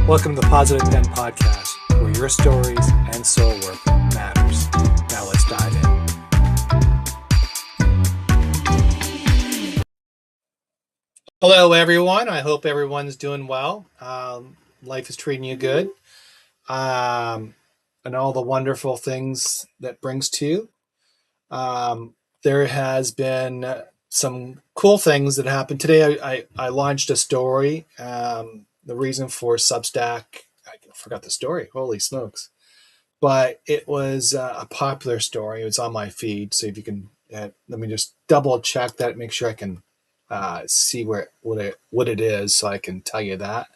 Welcome to the Positive Pen Podcast, where your stories and soul work matters. Now let's dive in. Hello, everyone. I hope everyone's doing well. Life is treating you good, and all the wonderful things that brings to you. There has been some cool things that happened today. I launched a story. The reason for Substack, I forgot the story. Holy smokes. But it was a popular story. It was on my feed. So if you can, let me just double check that, make sure I can see what it is so I can tell you that.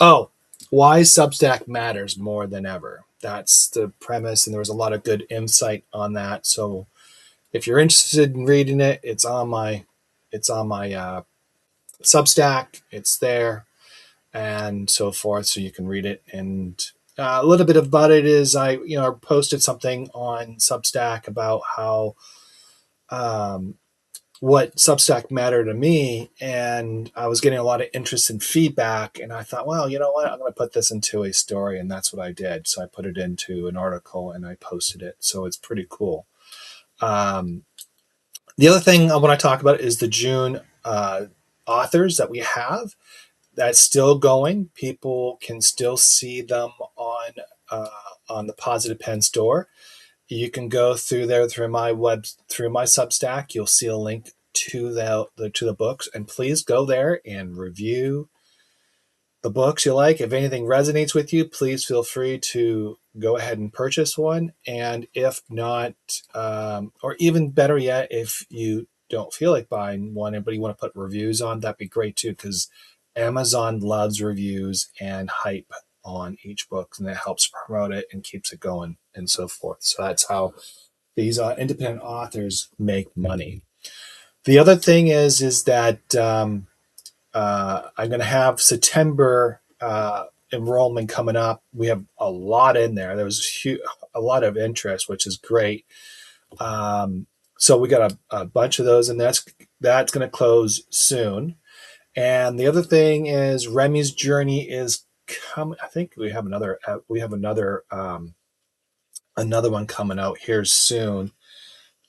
Oh, why Substack matters more than ever. That's the premise. And there was a lot of good insight on that. So if you're interested in reading it, it's on my Substack. It's there and so forth, so you can read it. And a little bit about it is I posted something on Substack about how what Substack mattered to me, and I was getting a lot of interest and feedback. And I thought, well, you know what, I'm going to put this into a story, and that's what I did. So I put it into an article and I posted it. So it's pretty cool. The other thing I want to talk about is the June authors that we have. That's still going. People can still see them on the Positive Pen store. You can go through there through my Substack. You'll see a link to the books, and please go there and review the books you like. If anything resonates with you, please feel free to go ahead and purchase one. And if not, or even better yet, if you don't feel like buying one, but you want to put reviews on, that'd be great too, because Amazon loves reviews and hype on each book, and it helps promote it and keeps it going and so forth. So that's how these independent authors make money. The other thing is that I'm going to have September enrollment coming up. We have a lot in there. There was a lot of interest, which is great. So we got a bunch of those, and that's going to close soon. And the other thing is Remy's Journey is coming. I think we have another one coming out here soon.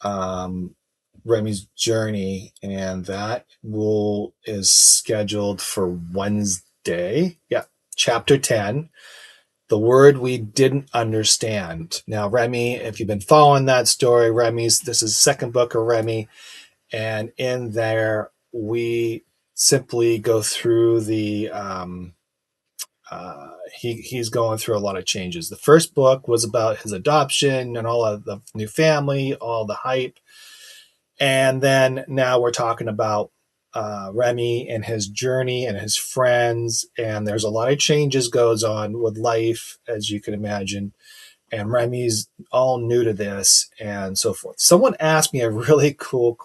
Remy's Journey, and that is scheduled for Wednesday. Yeah, chapter 10. The word we didn't understand. Now, Remy, if you've been following that story, this is the second book of Remy, and in there we simply go through the he's going through a lot of changes. The first book was about his adoption and all of the new family, all the hype. And then now we're talking about Remy and his journey and his friends. And there's a lot of changes goes on with life, as you can imagine. And Remy's all new to this and so forth. Someone asked me a really cool,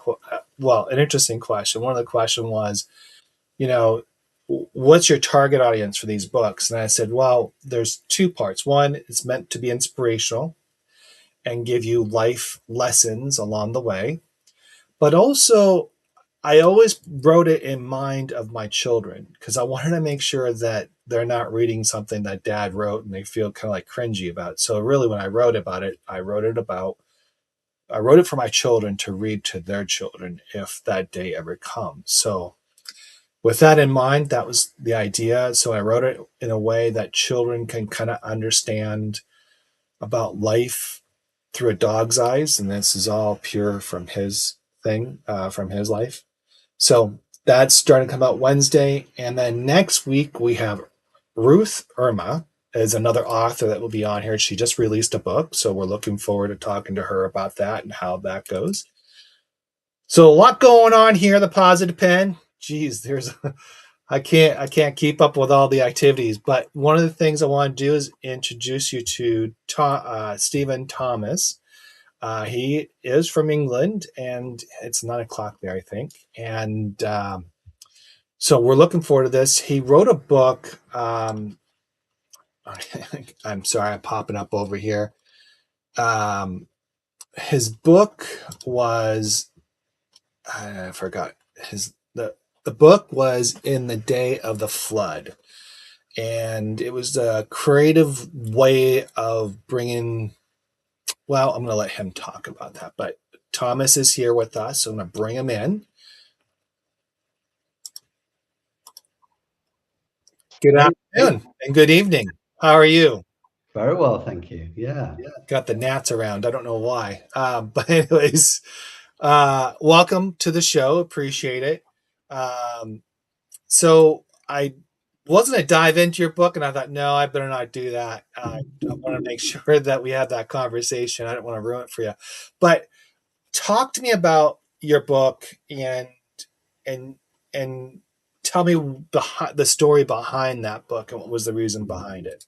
an interesting question. One of the questions was, what's your target audience for these books? And I said, well, there's two parts. One, it's meant to be inspirational and give you life lessons along the way. But also, I always wrote it in mind of my children, because I wanted to make sure that they're not reading something that dad wrote and they feel kind of like cringy about it. So really, when I wrote about it, I wrote it for my children to read to their children if that day ever comes. So with that in mind, that was the idea. So I wrote it in a way that children can kind of understand about life through a dog's eyes. And this is all pure from his thing, from his life. So that's starting to come out Wednesday. And then next week we have Ruth Irma is another author that will be on here. She just released a book. So we're looking forward to talking to her about that and how that goes. So a lot going on here, the Positive Pen. Geez, I can't keep up with all the activities, but one of the things I want to do is introduce you to Stephen Thomas. He is from England, and it's 9:00 there, I think. And so we're looking forward to this. He wrote a book. I'm sorry, I'm popping up over here. His book was, I forgot the book was In the Day of the Flood. and it was a creative way of bringing. Well, I'm going to let him talk about that, but Thomas is here with us, so I'm going to bring him in. Good Hey, afternoon and good evening. How are you? very well, thank you. Yeah. Got the gnats around. I don't know why. But anyways, welcome to the show. Appreciate it. Um, so I wasn't to dive into your book, and I thought, no, I better not do that. I want to make sure that we have that conversation. I don't want to ruin it for you. But talk to me about your book and and tell me the story behind that book and what was the reason behind it.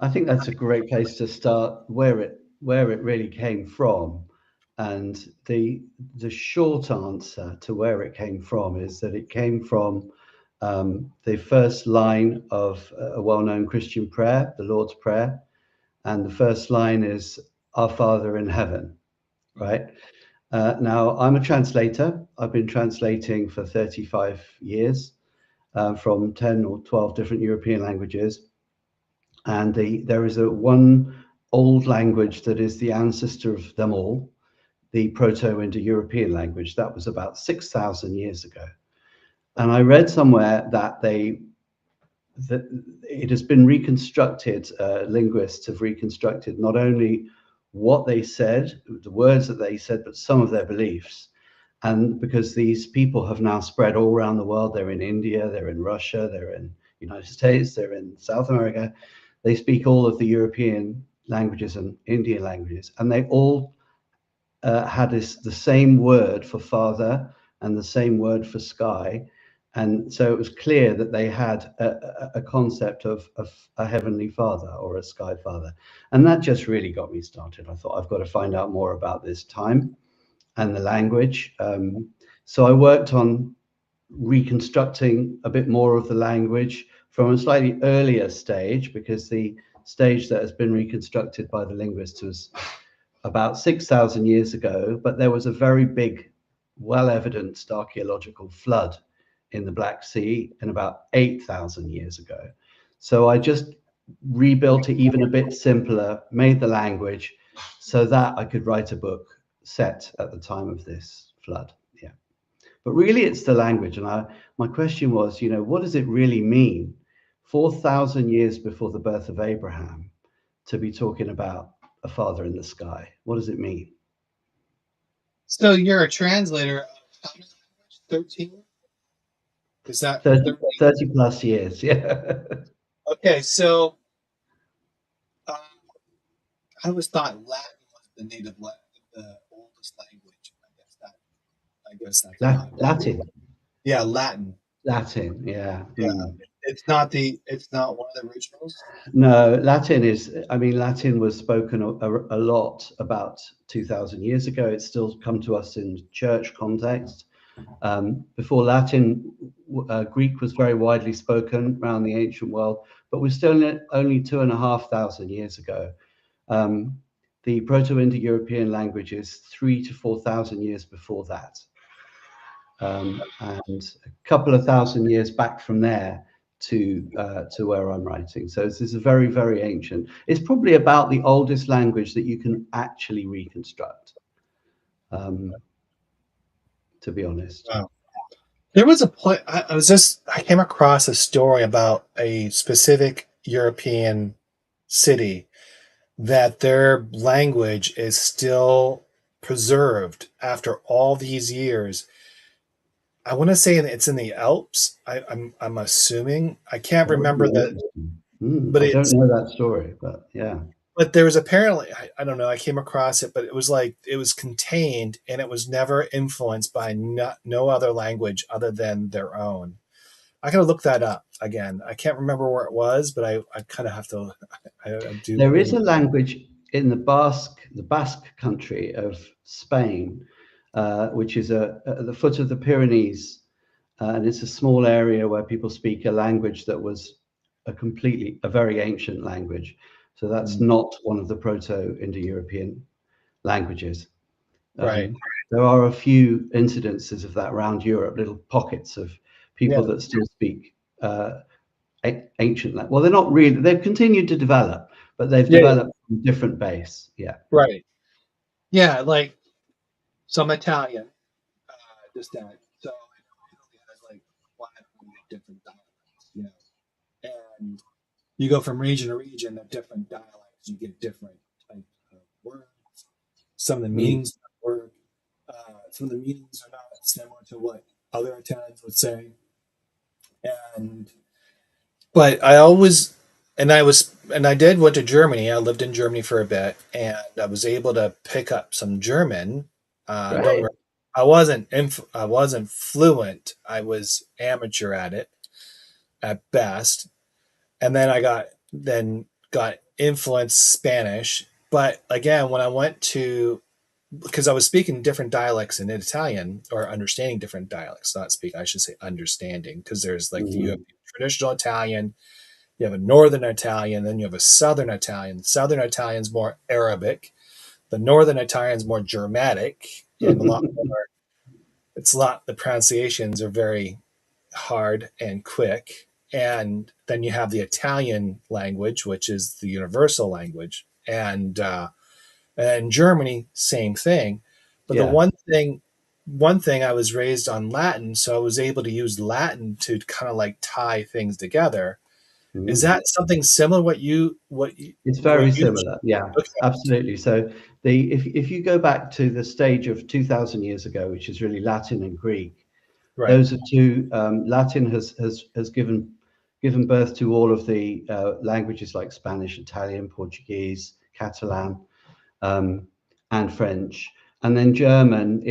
I think that's a great place to start where it really came from. And the short answer to where it came from is that it came from the first line of a well-known Christian prayer, the Lord's Prayer. And the first line is, Our Father in heaven, right? Now, I'm a translator. I've been translating for 35 years from 10 or 12 different European languages. And there is a one old language that is the ancestor of them all, the Proto-Indo-European language. That was about 6,000 years ago. And I read somewhere that it has been reconstructed. Linguists have reconstructed not only what they said, the words that they said, but some of their beliefs. And because these people have now spread all around the world, they're in India, they're in Russia, they're in the United States, they're in South America. They speak all of the European languages and Indian languages, and they all had the same word for father and the same word for sky. And so it was clear that they had a concept of a heavenly father or a sky father. And that just really got me started. I thought, I've got to find out more about this time and the language. So I worked on reconstructing a bit more of the language from a slightly earlier stage, because the stage that has been reconstructed by the linguists was about 6,000 years ago, but there was a very big, well-evidenced archaeological flood in the Black Sea in about 8,000 years ago. So I just rebuilt it even a bit simpler, made the language so that I could write a book set at the time of this flood. Yeah. But really, it's the language. And my question was, what does it really mean 4,000 years before the birth of Abraham to be talking about a father in the sky? What does it mean? So you're a translator of how many languages? 13? Is that 30, 13? 30 plus years. Yeah. Okay, so um, I always thought Latin was the the oldest language. I guess that's not. Latin. Yeah, Latin. Latin. Yeah. Yeah, Mm. it's not one of the originals. No, Latin is, I mean, Latin was spoken a lot about 2,000 years ago. It's still come to us in church context. Before Latin, Greek was very widely spoken around the ancient world, but we're still only 2,500 years ago. The Proto-Indo-European language is 3,000 to 4,000 years before that. And a couple of thousand years back from there to where I'm writing. So this is a very, very ancient. It's probably about the oldest language that you can actually reconstruct, to be honest. Wow. There was a point. I came across a story about a specific European city that their language is still preserved after all these years. I want to say that it's in the Alps. I'm assuming. I can't That would remember be that, interesting. but I don't it's know that story, but yeah. but there was apparently I don't know. I came across it, but it was like it was contained and it was never influenced by no other language other than their own. I gotta look that up again. I can't remember where it was, but I kind of have to. I do. There is a language in the Basque country of Spain, which is at the foot of the Pyrenees, and it's a small area where people speak a language that was a very ancient language. So that's not one of the Proto-Indo-European languages. Right. There are a few incidences of that around Europe, little pockets of people Yeah. that still speak ancient. Well, they're not really. They've continued to develop, but they've Yeah, yeah. developed from a different base. Yeah. Right. Yeah, like some Italian, just that. So I know Italy has like 500 different dialects, and you go from region to region of different dialects, you get different types of words. Some of the Mm. meanings of the word, some of the meanings are not similar to what other Italians would say. And but I always and I did went to Germany. I lived in Germany for a bit, and I was able to pick up some German. Don't get Great. me wrong, I wasn't fluent. I was amateur at it at best, and then got influenced Spanish. But again, when I went to because I was speaking different dialects in Italian or understanding different dialects, not speaking, I should say understanding, because there's like you have Mhm. traditional Italian, you have a northern Italian, then you have a southern Italian. Southern Italian's more Arabic, the northern Italian's more Germanic, and a lot more. It's a lot. The pronunciations are very hard and quick. And then you have the Italian language, which is the universal language, and Germany, same thing. But the Yeah. one thing I was raised on Latin, so I was able to use Latin to kind of like tie things together. Is Mm. that something similar? It's Where very you? similar. Yeah, Okay, absolutely. So the if you go back to the stage of 2000 years ago, which is really Latin and Greek, right. those are two. Latin has given birth to all of the languages like Spanish, Italian, Portuguese, Catalan, um, and French. And then German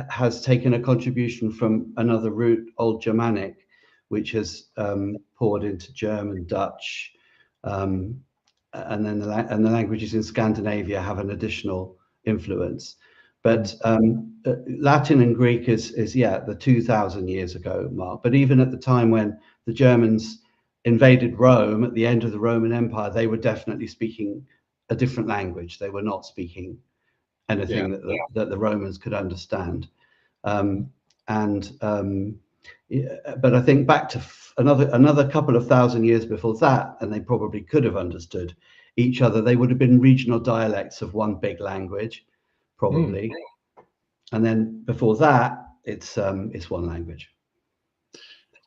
has taken a contribution from another root, Old Germanic, which has poured into German, Dutch, um, and then the languages in Scandinavia have an additional influence. Mm, But Latin and Greek is yeah the 2000 years ago mark. But even at the time when the Germans invaded Rome at the end of the Roman Empire, they were definitely speaking a different language. They were not speaking yeah. anything that the Romans could understand. Um, and yeah, but I think back to another couple of thousand years before that, and they probably could have understood each other. They would have been regional dialects of one big language, Mm. probably. And then before that, it's one language.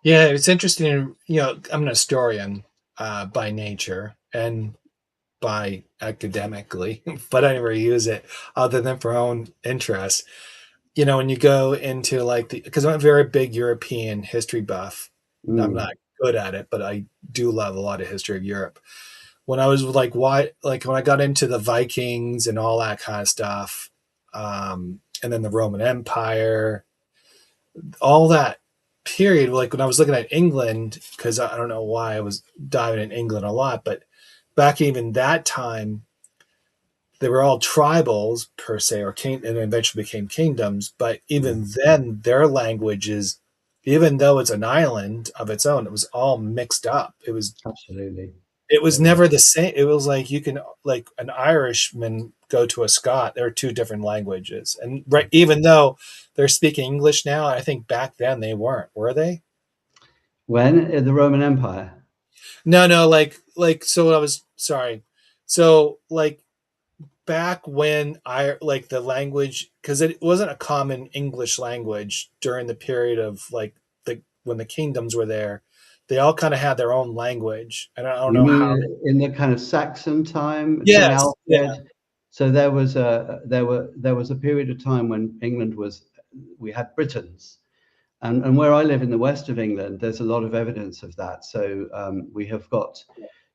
Yeah, it's interesting. I'm an historian by nature and by academically, but I never use it other than for own interest. When you go into like because I'm a very big European history buff. I'm not Mm, good at it, but I do love a lot of history of Europe. When I was like when I got into the Vikings and all that kind of stuff, and then the Roman Empire, all that period, like when I was looking at England, because I don't know why I was diving in England a lot, but back even that time, they were all tribals per se, or king, and eventually became kingdoms. But mm, even then, their languages, even though it's an island of its own, it was all mixed up. absolutely. It was It was. never the same. It was like you can like an Irishman go to a Scot. There are two different languages, and right, even though they're speaking English now, I think back then they weren't. Were they? When the Roman Empire. No, no. So I was sorry. So like back when I like the language because it wasn't a common English language during the period of like the when the kingdoms were there. They all kind of had their own language, and I don't You know how. mean in the kind of Saxon time, King Yes, yeah, Alfred? So there was a period of time when England was we had Britons, and where I live in the west of England, there's a lot of evidence of that. So we have got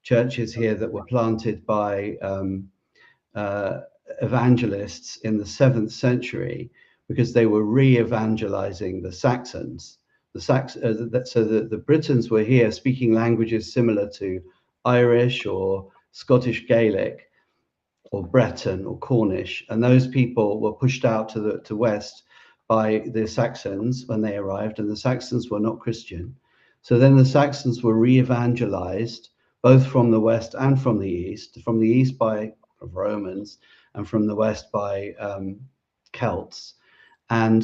churches here that were planted by uh, evangelists in the seventh century because they were re-evangelizing the Saxons. So the Britons were here speaking languages similar to Irish or Scottish Gaelic or Breton or Cornish, and those people were pushed out to the to west by the Saxons when they arrived, and the Saxons were not Christian. So then the Saxons were re-evangelized both from the west and from the east by Romans, and from the west by Celts. And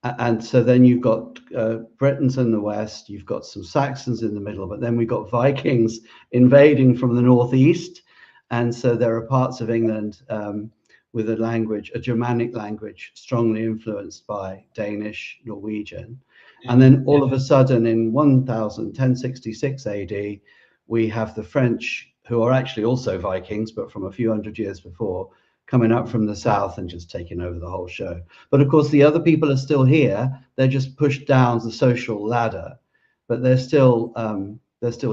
And so then you've got Britons in the west, you've got some Saxons in the middle, but then we've got Vikings invading from the northeast. And so there are parts of England with a language, a Germanic language, strongly influenced by Danish, Norwegian. And then all of a sudden in 1066 AD, we have the French, who are actually also Vikings, but from a few hundred years before, coming up from the south and just taking over the whole show. But of course, the other people are still here. They're just pushed down the social ladder, but they're still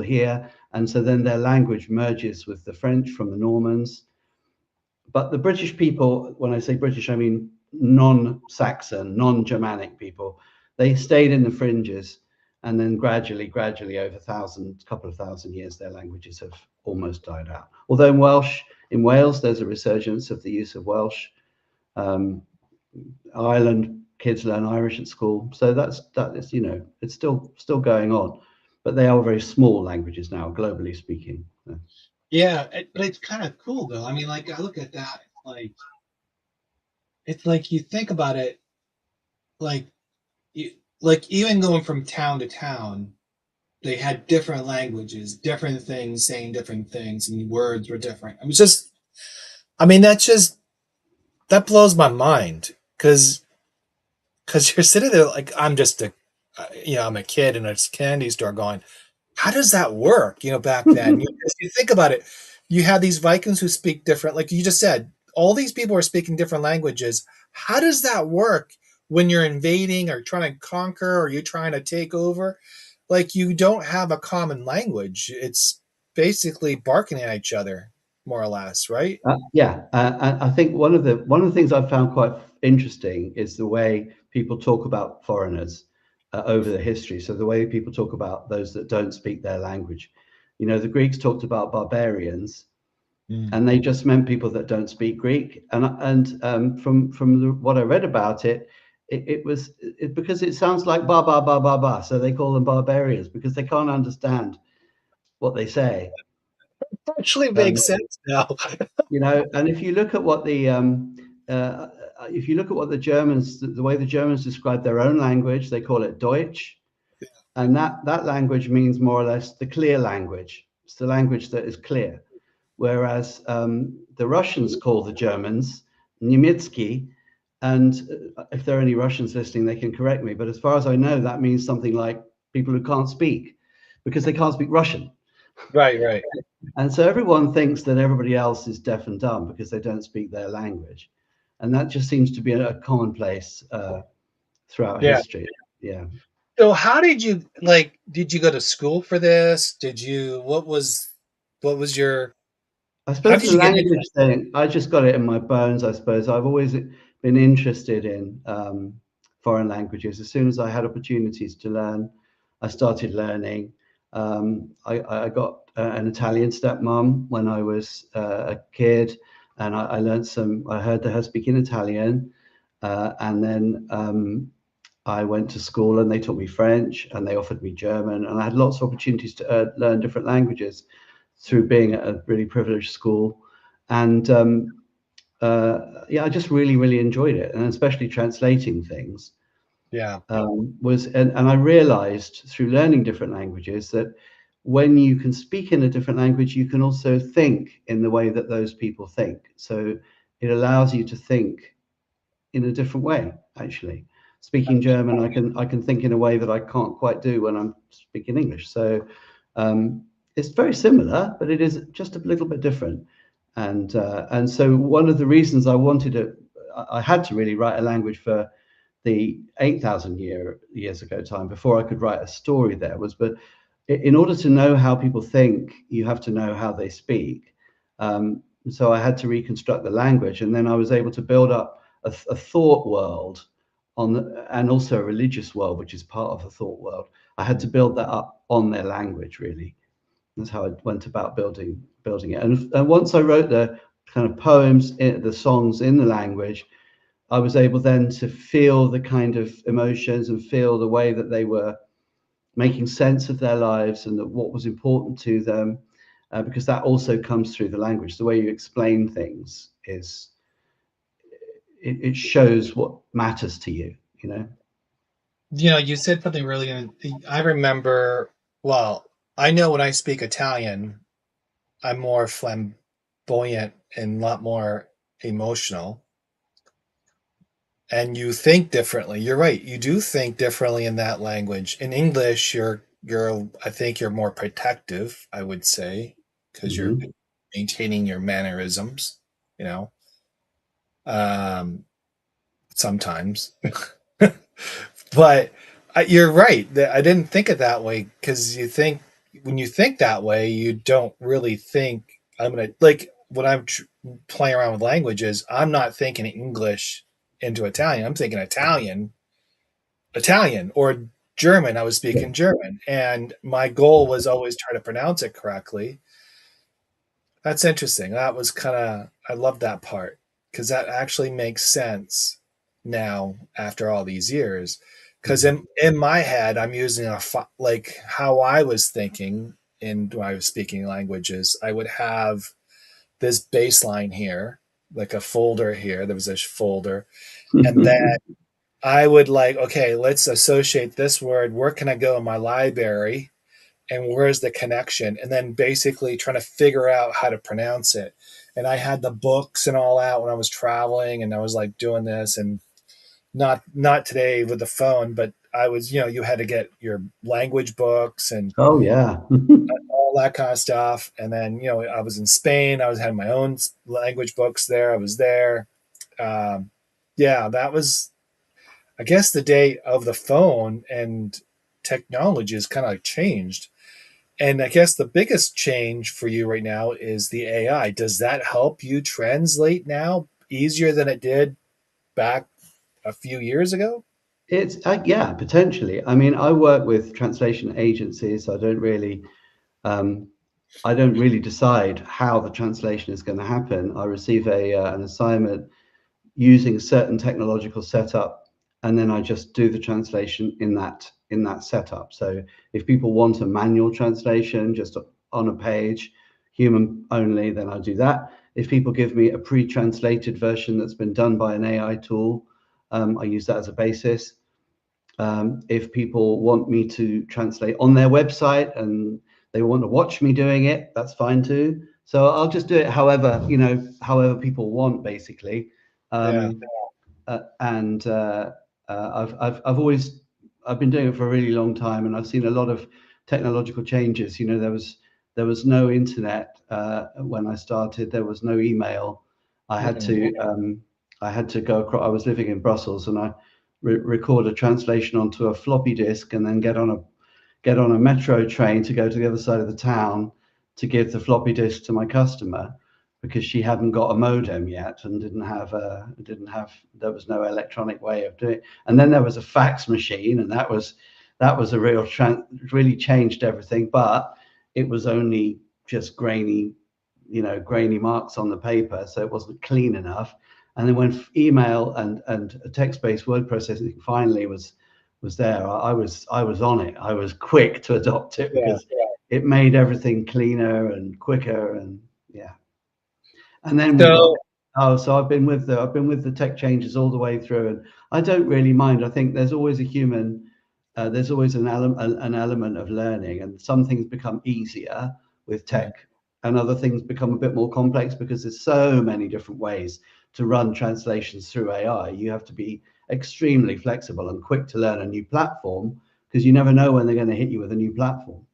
here. And so then their language merges with the French from the Normans. But the British people, when I say British, I mean non-Saxon, non-Germanic people, they stayed in the fringes. And then gradually over couple of thousand years, their languages have almost died out. Although in Wales, there's a resurgence of the use of Welsh. Ireland, kids learn Irish at school, so that is, it's still going on, but they are very small languages now, globally speaking. Yeah, but it's kind of cool though. I mean, like I look at that, it's like you think about it, like you, like even going from town to town, they had different languages, different things saying different things, and words were different. I was just, I mean, that blows my mind because you're sitting there like I'm just a, I'm a kid in a candy store going, how does that work? Back then, you think about it, you had these Vikings who speak different, like you just said, all these people are speaking different languages. How does that work when you're invading or trying to conquer or you're trying to take over? Like you don't have a common language. It's basically barking at each other, more or less, right? I think one of the things I've found quite interesting is the way people talk about foreigners over the history. So the way people talk about those that don't speak their language. The Greeks talked about barbarians, Mm. and they just meant people that don't speak Greek. And from what I read about it, it was because it sounds like ba ba ba ba ba, so they call them barbarians because they can't understand what they say. Actually Um, makes sense now. and if you look at what the Germans, the way the Germans describe their own language, they call it Deutsch, and that language means more or less the clear language. It's the language that is clear. Whereas the Russians call the Germans Niemiecki, and if there are any Russians listening, they can correct me. But as far as I know, that means something like people who can't speak, because they can't speak Russian. Right, right. And so everyone thinks that everybody else is deaf and dumb because they don't speak their language. And that just seems to be a commonplace throughout Yeah. history. Yeah. So how did you did you go to school for this? What was your I how suppose did the you get into language thing, I just got it in my bones, I suppose. I've always been interested in foreign languages. As soon as I had opportunities to learn, I started learning. I got an Italian stepmom when I was a kid, and I learned I heard her speaking Italian. And then I went to school and they taught me French and they offered me German. And I had lots of opportunities to learn different languages through being at a really privileged school. And I just really, really enjoyed it, and especially translating things. Yeah. And I realized through learning different languages that when you can speak in a different language, you can also think in the way that those people think. So it allows you to think in a different way, actually. Speaking German, I can think in a way that I can't quite do when I'm speaking English. So it's very similar, but it is just a little bit different. And so one of the reasons I had to really write a language for the 8,000 years ago time before I could write a story there was, but in order to know how people think, you have to know how they speak. So I had to reconstruct the language, and then I was able to build up a thought world and also a religious world, which is part of the thought world. I had to build that up on their language, really. That's how I went about building it. And once I wrote the kind of poems, the songs in the language, I was able then to feel the kind of emotions and feel the way that they were making sense of their lives and that what was important to them, because that also comes through the language. The way you explain things it shows what matters to you, you know. You said something really. I remember. Well, I know when I speak Italian, I'm more flamboyant and a lot more emotional. And you think differently. You're right. You do think differently in that language. In English, you're I think you're more protective, I would say, because you're Hmm. maintaining your mannerisms, you know. Um sometimes. But you're right. I didn't think it that way because you think when you think that way, you don't really think I'm gonna like when I'm playing around with languages. I'm not thinking English into Italian. I'm thinking Italian or German. I was speaking German, and my goal was always try to pronounce it correctly. That's interesting. That was kind of I love that part because that actually makes sense now after all these years. Because in my head, I'm using like how I was thinking in when I was speaking languages. I would have this baseline here, like a folder here. There was a folder, and then I would like, okay, let's associate this word. Where can I go in my library? And where's the connection? And then basically trying to figure out how to pronounce it. And I had the books and all out when I was traveling, and I was like doing this, and not today with the phone, but I was, you had to get your language books and Oh yeah. all that kind of stuff. And then, I was in Spain. I was having my own language books there. I was there. Yeah, that was I guess the day of the phone and technology has kind of changed. And I guess the biggest change for you right now is the AI. Does that help you translate now easier than it did back a few years ago? It's yeah, potentially. I mean, I work with translation agencies. Um, I don't really decide how the translation is going to happen. I receive a an assignment using a certain technological setup, and then I just do the translation in that setup. So if people want a manual translation just on a page, human only, then I do that. If people give me a pre-translated version that's been done by an AI tool, I use that as a basis. If people want me to translate on their website and they want to watch me doing it, that's fine too. So I'll just do it however, however people want, basically. Yeah. Um, and I've always I've been doing it for a really long time, and I've seen a lot of technological changes. There was no internet when I started. There was no email. I had Mm-mm. to I had to go across. I was living in Brussels, and I record a translation onto a floppy disk, and then get on a metro train to go to the other side of the town to give the floppy disk to my customer because she hadn't got a modem yet and didn't have there was no electronic way of doing it. And then there was a fax machine, and that was a really changed everything, but it was only just grainy marks on the paper, so it wasn't clean enough. And then when email and text-based word processing finally was there, I was on it. I was quick to adopt it Yeah. because it made everything cleaner and quicker, and yeah. And then we got So, so I've been with the tech changes all the way through, and I don't really mind. I think there's always a human, there's always an element of learning, and some things become easier with mhm, tech, and other things become a bit more complex because there's so many different ways to run translations through AI. You have to be extremely flexible and quick to learn a new platform because you never know when they're going to hit you with a new platform,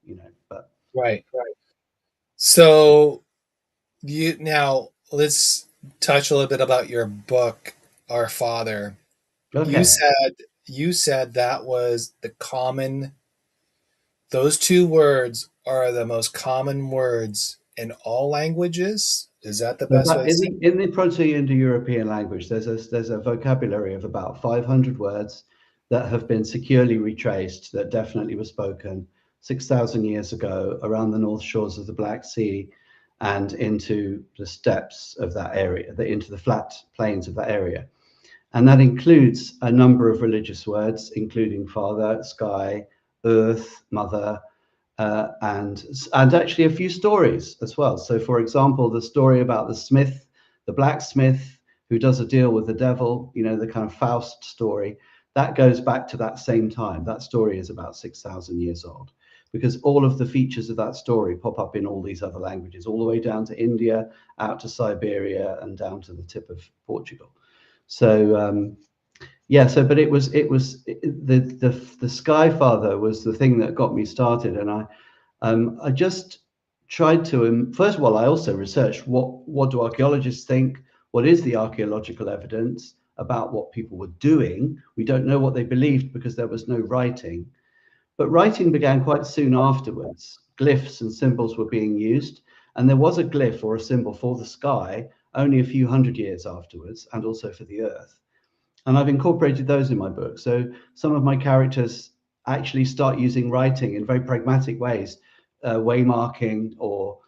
But right. So you now let's touch a little bit about your book, Our Father. You okay. said you said that was the common those two words are the most common words in all languages. Is that the So best way to say in the Proto-Indo-European language, there's a vocabulary of about 500 words that have been securely retraced that definitely were spoken 6,000 years ago around the north shores of the Black Sea and into the steppes of that area, into the flat plains of that area. And that includes a number of religious words, including father, sky, earth, mother, and actually a few stories as well. So, for example, the story about the smith, the blacksmith who does a deal with the devil, the kind of Faust story. that goes back to that same time. That story is about 6,000 years old, because all of the features of that story pop up in all these other languages, all the way down to India, out to Siberia, and down to the tip of Portugal. So yeah, so but it was the Sky Father was the thing that got me started, and I just tried to first of all, I also researched what do archaeologists think, what is the archaeological evidence about what people were doing. We don't know what they believed because there was no writing, but writing began quite soon afterwards. Glyphs and symbols were being used, and there was a glyph or a symbol for the sky only a few hundred years afterwards, and also for the earth. And I've incorporated those in my book. So some of my characters actually start using writing in very pragmatic ways, waymarking or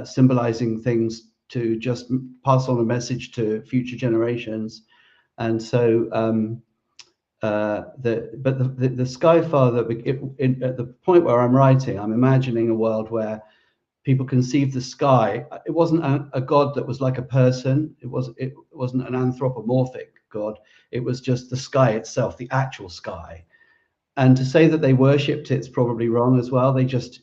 symbolizing things to just pass on a message to future generations. And so the Sky Father, at the point where I'm writing, I'm imagining a world where people conceive the sky. It wasn't a god that was like a person. It wasn't an anthropomorphic god. It was just the sky itself, the actual sky. And to say that they worshipped it's probably wrong as well. They just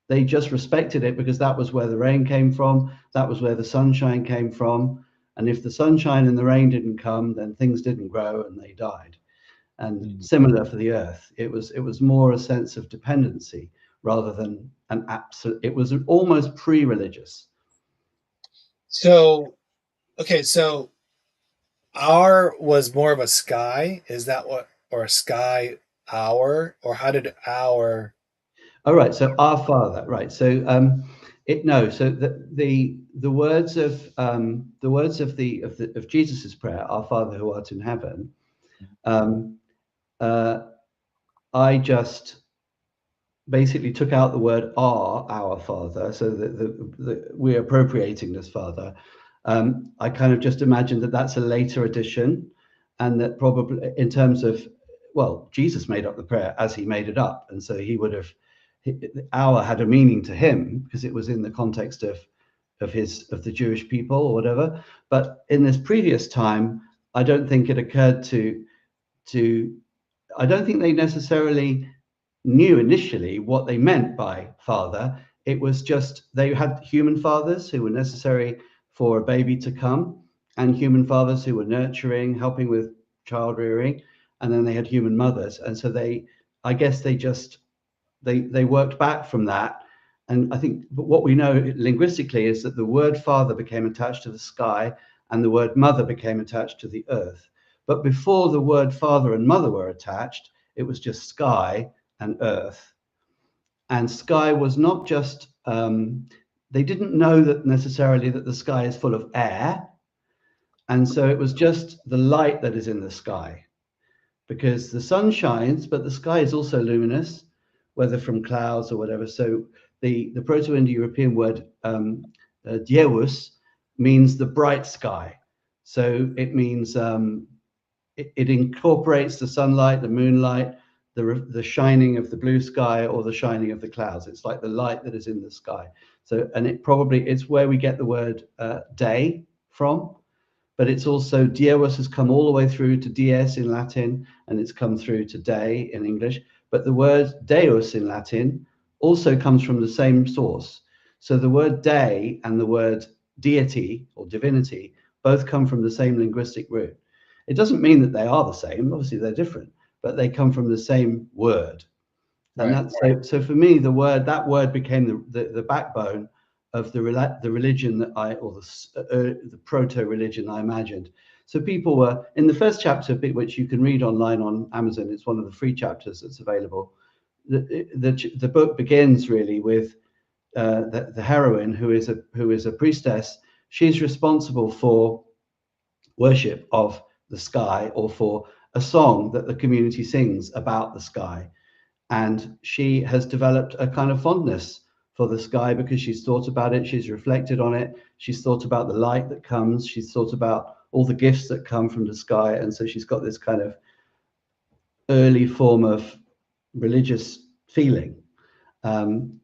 respected it because that was where the rain came from. That was where the sunshine came from. And if the sunshine and the rain didn't come, then things didn't grow and they died. And similar for the earth, it was more a sense of dependency rather than an absolute. It was almost pre-religious. So, okay, so our was more of a sky. Is that what, or a sky hour, or how did our? All right, so our Father, right? So it no, so the words of Jesus's prayer, Our Father who art in heaven. Um, I just basically took out the word our Father, so that we're appropriating this Father. I kind of just imagined that that's a later addition, and that probably in terms of, well, Jesus made up the prayer as he made it up, and so he would have, our had a meaning to him because it was in the context of the Jewish people or whatever. But in this previous time, I don't think it occurred to I don't think they necessarily knew initially what they meant by father. It was just they had human fathers who were necessary for a baby to come, and human fathers who were nurturing, helping with child rearing, and then they had human mothers. And so I guess they worked back from that. And I think what we know linguistically is that the word father became attached to the sky and the word mother became attached to the earth. But before the word father and mother were attached, it was just sky and earth. And sky was not just, they didn't know that necessarily that the sky is full of air. And so it was just the light that is in the sky, because the sun shines, but the sky is also luminous, whether from clouds or whatever. So the Proto-Indo-European word dievus means the bright sky. So it means it incorporates the sunlight, the moonlight, the shining of the blue sky or the shining of the clouds. It's like the light that is in the sky. So, and it's where we get the word day from, but it's also dievus has come all the way through to dies in Latin, and it's come through to day in English. But the word deus in Latin also comes from the same source. So the word day and the word deity or divinity both come from the same linguistic root. It doesn't mean that they are the same. Obviously, they're different, but they come from the same word. And Right. so for me, that word became the backbone of the religion that the proto religion I imagined. So people were in the first chapter, which you can read online on Amazon. It's one of the free chapters that's available. The book begins really with the heroine, who is a priestess. She's responsible for worship of the sky, or for a song that the community sings about the sky. And she has developed a kind of fondness for the sky because she's thought about it, she's reflected on it, she's thought about the light that comes, she's thought about all the gifts that come from the sky. And so she's got this kind of early form of religious feeling. And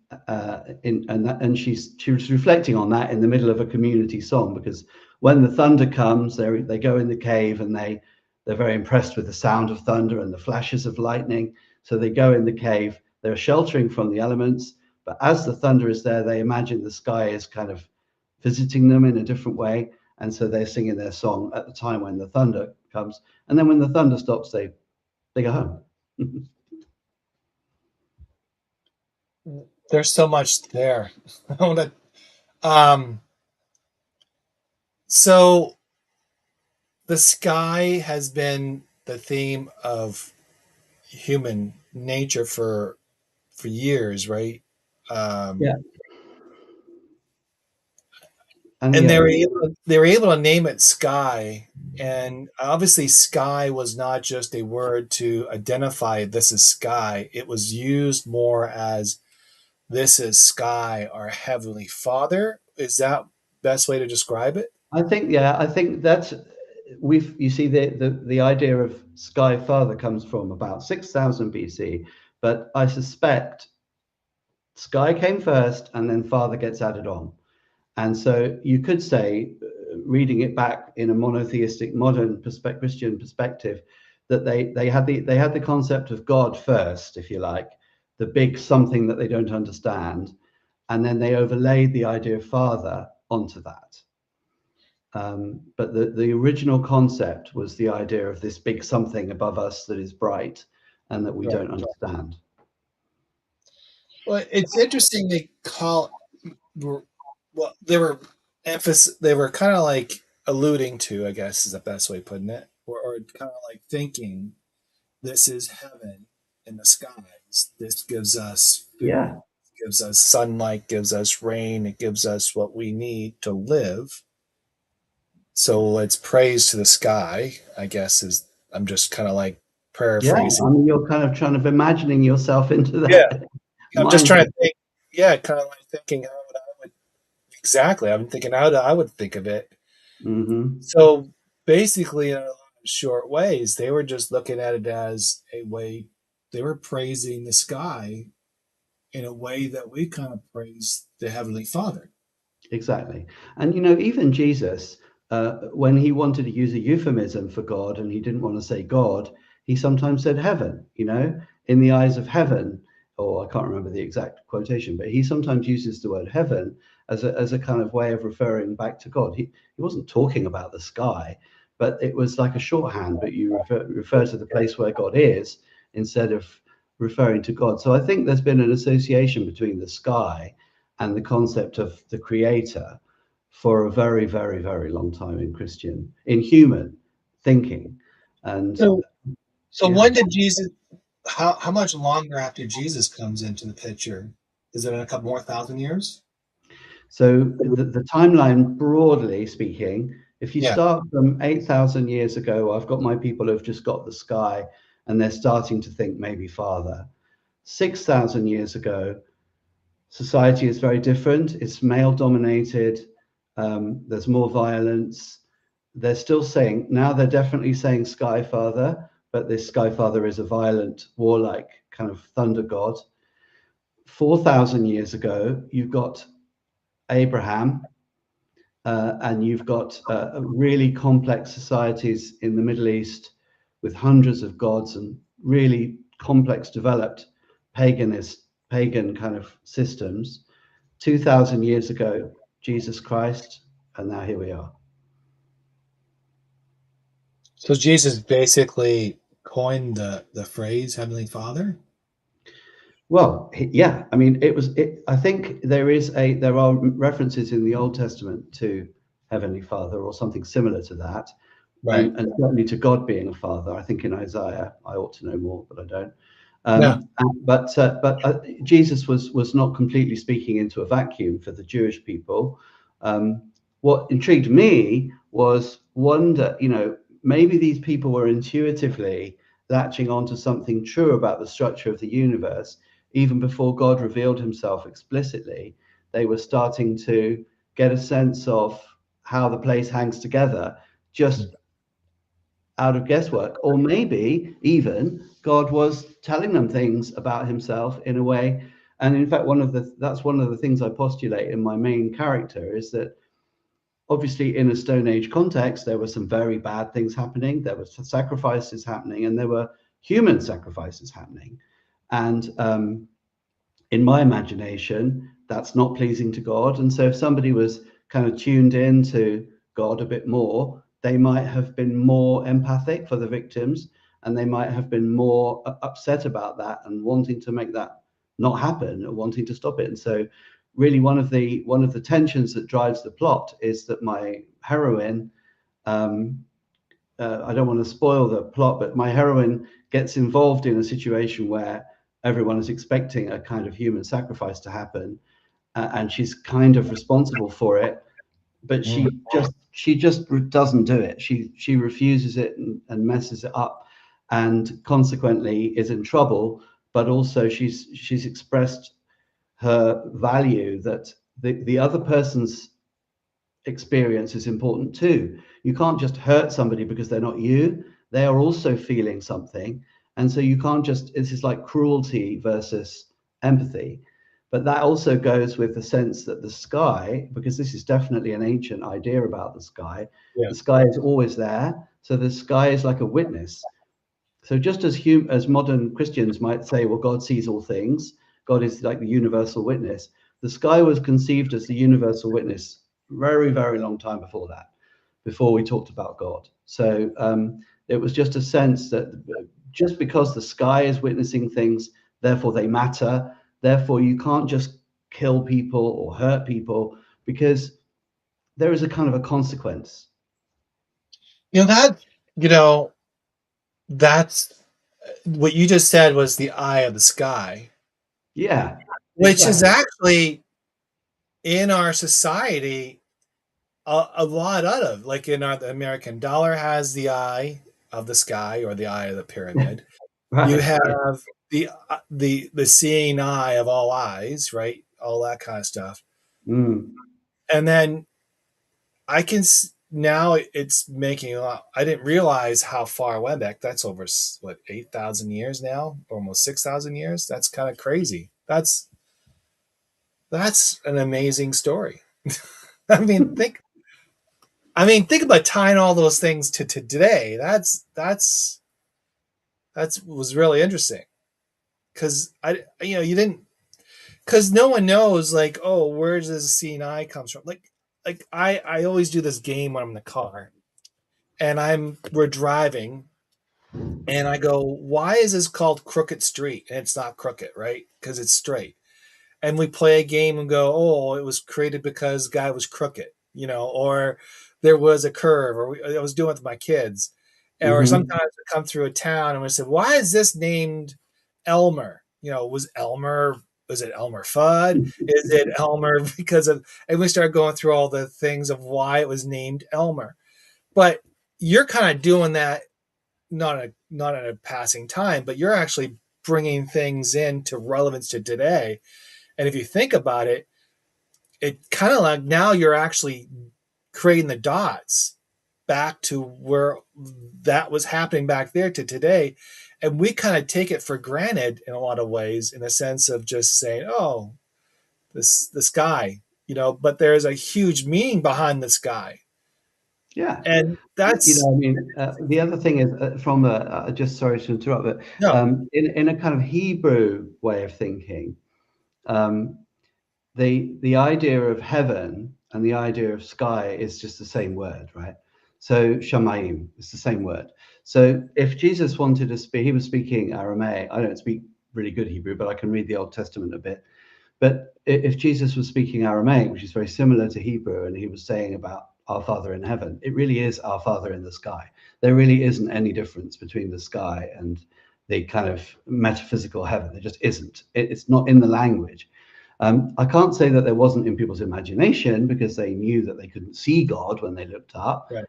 she was reflecting on that in the middle of a community song, because when the thunder comes, they go in the cave and they they're very impressed with the sound of thunder and the flashes of lightning. So they go in the cave, they're sheltering from the elements, but as the thunder is there, they imagine the sky is kind of visiting them in a different way. And so they're singing their song at the time when the thunder comes. And then when the thunder stops, they go home. There's so much there. I want to. So the sky has been the theme of human nature for years, right? Um, Yeah. And and the they were able to name it sky, and obviously sky was not just a word to identify this is sky. It was used more as this is sky, our heavenly Father. Is that best way to describe it? I think that's you see the idea of sky father comes from about 6,000 BC, but I suspect sky came first and then father gets added on. And so you could say, reading it back in a monotheistic modern Christian perspective, that they had the concept of God first, if you like, the big something that they don't understand, and then they overlaid the idea of father onto that. But the original concept was the idea of this big something above us that is bright and that we Right. don't understand. Well, it's interesting they call well they were kind of like alluding to, I guess is the best way of putting it, or kind of like thinking this is heaven in the skies. This gives us food, Yeah, gives us sunlight, gives us rain, it gives us what we need to live. So it's praise to the sky, I guess is I'm just kind of like yeah. paraphrasing. I mean, you're kind of imagining yourself into Yeah, that I'm just trying mindset. to think. Yeah, kind of like thinking how would I would exactly. I'm thinking how I would think of it. Hmm. So basically, in a lot of short ways, they were just looking at it as a way. They were praising the sky in a way that we kind of praise the Heavenly Father. Exactly. And even Jesus, when he wanted to use a euphemism for God and he didn't want to say God, he sometimes said heaven, in the eyes of heaven, or I can't remember the exact quotation, but he sometimes uses the word heaven as a kind of way of referring back to God. He wasn't talking about the sky, but it was like a shorthand, but you refer to the place where God is instead of referring to God. So I think there's been an association between the sky and the concept of the creator for a very, very, very long time in human thinking. And So, so yeah, when did Jesus? How much longer after Jesus comes into the picture? Is it a couple more thousand years? so the timeline, broadly speaking, if you Yeah. start from 8,000 years ago, I've got my people who've just got the sky and they're starting to think maybe farther. 6,000 years ago, society is very different. It's male dominated. There's more violence. They're still saying, now they're definitely saying Sky Father, but this Sky Father is a violent, warlike kind of thunder god. 4,000 years ago, you've got Abraham, and you've got really complex societies in the Middle East with hundreds of gods and really complex, developed pagan kind of systems. 2,000 years ago, Jesus Christ, and now here we are. So Jesus basically coined the phrase Heavenly Father. Well, yeah, I mean, I think there are references in the Old Testament to Heavenly Father or something similar to that, Right. and certainly to God being a father. I think in Isaiah, I ought to know more, but I don't. Yeah. But Jesus was not completely speaking into a vacuum for the Jewish people. What intrigued me was wonder, maybe these people were intuitively latching onto something true about the structure of the universe even before God revealed himself explicitly. They were starting to get a sense of how the place hangs together just out of guesswork. Or maybe even God was telling them things about himself in a way. And in fact, that's one of the things I postulate in my main character is that obviously in a Stone Age context, there were some very bad things happening. There were sacrifices happening, and there were human sacrifices happening. And in my imagination, that's not pleasing to God. And so if somebody was kind of tuned in to God a bit more, they might have been more empathic for the victims, and they might have been more upset about that and wanting to make that not happen, or wanting to stop it. And so really one of the tensions that drives the plot is that my heroine, I don't want to spoil the plot, but my heroine gets involved in a situation where everyone is expecting a kind of human sacrifice to happen, and she's kind of responsible for it, but Mm. she just doesn't do it. She refuses it and messes it up, and consequently is in trouble. But also she's expressed her value that the other person's experience is important too. You can't just hurt somebody because they're not you. They are also feeling something. And so you can't just, this is like cruelty versus empathy. But that also goes with the sense that the sky, because this is definitely an ancient idea about Yeah. the sky is always there. So the sky is like a witness. So just as modern Christians might say, well, God sees all things, God is like the universal witness. The sky was conceived as the universal witness very, very long time before that, before we talked about God. So it was just a sense that just because the sky is witnessing things, therefore they matter. Therefore, you can't just kill people or hurt people, because there is a kind of a consequence. You know that, you know, that's what you just said was the eye of the sky, Yeah, which is exactly. actually in our society a lot of, like in our the American dollar has the eye of the sky or the eye of the pyramid. You Right. have the seeing eye of all eyes, right? All that kind of stuff. Mm. And then now it's making a lot. I didn't realize how far away back. That's over what 8,000 years now, almost 6,000 years. That's kind of crazy. That's an amazing story. I mean, think about tying all those things to today. That's was really interesting because you didn't, because no one knows, like, oh, where does the seeing eye comes from? Like I always do this game when I'm in the car and we're driving and I go, why is this called Crooked Street? And it's not crooked, right? Because it's straight. And we play a game and go, oh, it was created because the guy was crooked, or there was a curve, or I was doing it with my kids. Or Hmm. sometimes we come through a town and we say, why is this named Elmer? Was it Elmer Fudd? Is it Elmer because of, and we start going through all the things of why it was named Elmer. But you're kind of doing that not at a passing time, but you're actually bringing things into relevance to today. And if you think about it, it kind of like now you're actually creating the dots back to where that was happening back there to today. And we kind of take it for granted in a lot of ways, in a sense of just saying, oh, the sky, but there's a huge meaning behind the sky. Yeah. And that's I mean, the other thing is from just sorry to interrupt, but no, in a kind of Hebrew way of thinking, um, the idea of heaven and the idea of sky is just the same word, right? So shamayim is the same word. So if Jesus wanted to speak, he was speaking Aramaic. I don't speak really good Hebrew, but I can read the Old Testament a bit. But if Jesus was speaking Aramaic, which is very similar to Hebrew, and he was saying about our Father in heaven, it really is our Father in the sky. There really isn't any difference between the sky and the kind of metaphysical heaven. There just isn't. It's not in the language. I can't say that there wasn't in people's imagination, because they knew that they couldn't see God when they looked up. right.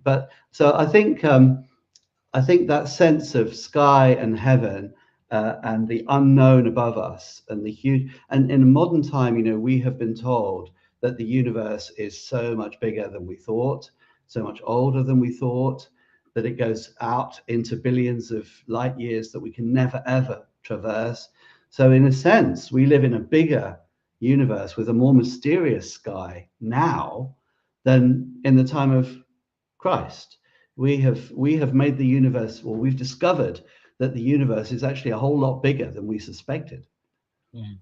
But so I think that sense of sky and heaven, and the unknown above us, and the huge, and in modern time, we have been told that the universe is so much bigger than we thought, so much older than we thought, that it goes out into billions of light years that we can never ever traverse. So in a sense, we live in a bigger universe with a more mysterious sky now than in the time of Christ. We have made the universe, or we've discovered that the universe is actually a whole lot bigger than we suspected. Mm.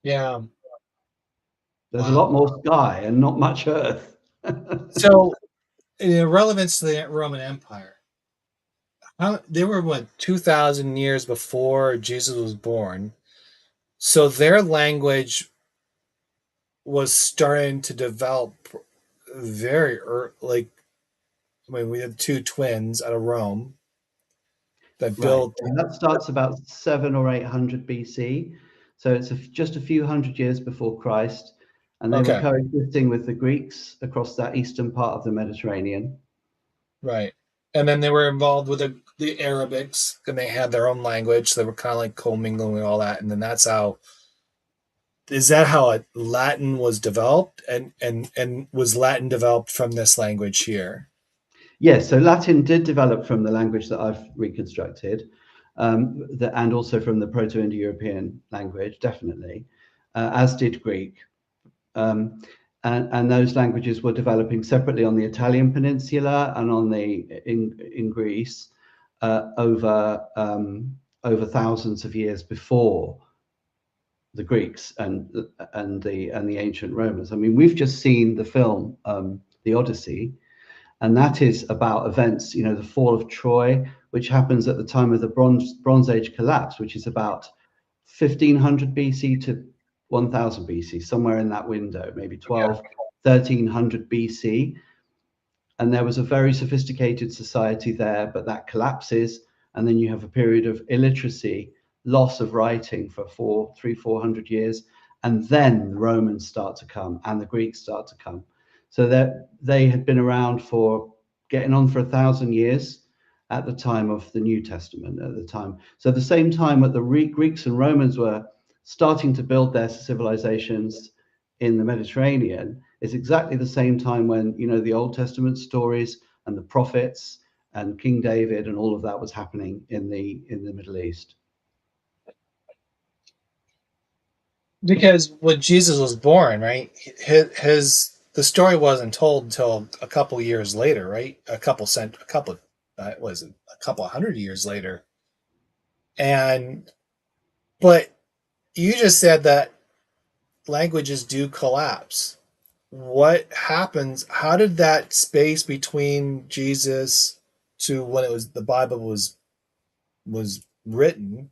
Yeah. There's a lot Wow. more sky and not much earth. So, in relevance to the Roman Empire, they were what 2,000 years before Jesus was born. So their language was starting to develop very early. Like, I mean, we had two twins out of Rome that Right. built. And that starts about 700 or 800 BC. So it's just a few hundred years before Christ. And they were Okay, coexisting with the Greeks across that eastern part of the Mediterranean. right. And then they were involved with the Arabics, and they had their own language. So they were kind of like commingling with all that, and then that's how. Is that how Latin was developed, and was Latin developed from this language here? Yes, so Latin did develop from the language that I've reconstructed, and also from the Proto-Indo-European language, definitely, as did Greek. Um, and those languages were developing separately on the Italian peninsula and in Greece over thousands of years before the Greeks and the ancient Romans. I mean, we've just seen the film The Odyssey, and that is about events, the fall of Troy, which happens at the time of the Bronze Age collapse, which is about 1500 BC to 1000 BC, somewhere in that window, maybe Okay. 1300 BC. And there was a very sophisticated society there, but that collapses, and then you have a period of illiteracy, loss of writing for 400 years, and then the Romans start to come and the Greeks start to come. So that they had been around for getting on for 1,000 years at the time of the New Testament. At the time, so the same time that the Greeks and Romans were starting to build their civilizations in the Mediterranean, is exactly the same time when the Old Testament stories and the prophets and King David and all of that was happening in the Middle East. Because when Jesus was born, right, his the story wasn't told until a couple years later, right? A couple, was it a couple hundred years later? And but you just said that languages do collapse. What happens? How did that space between Jesus to when it was the Bible was written?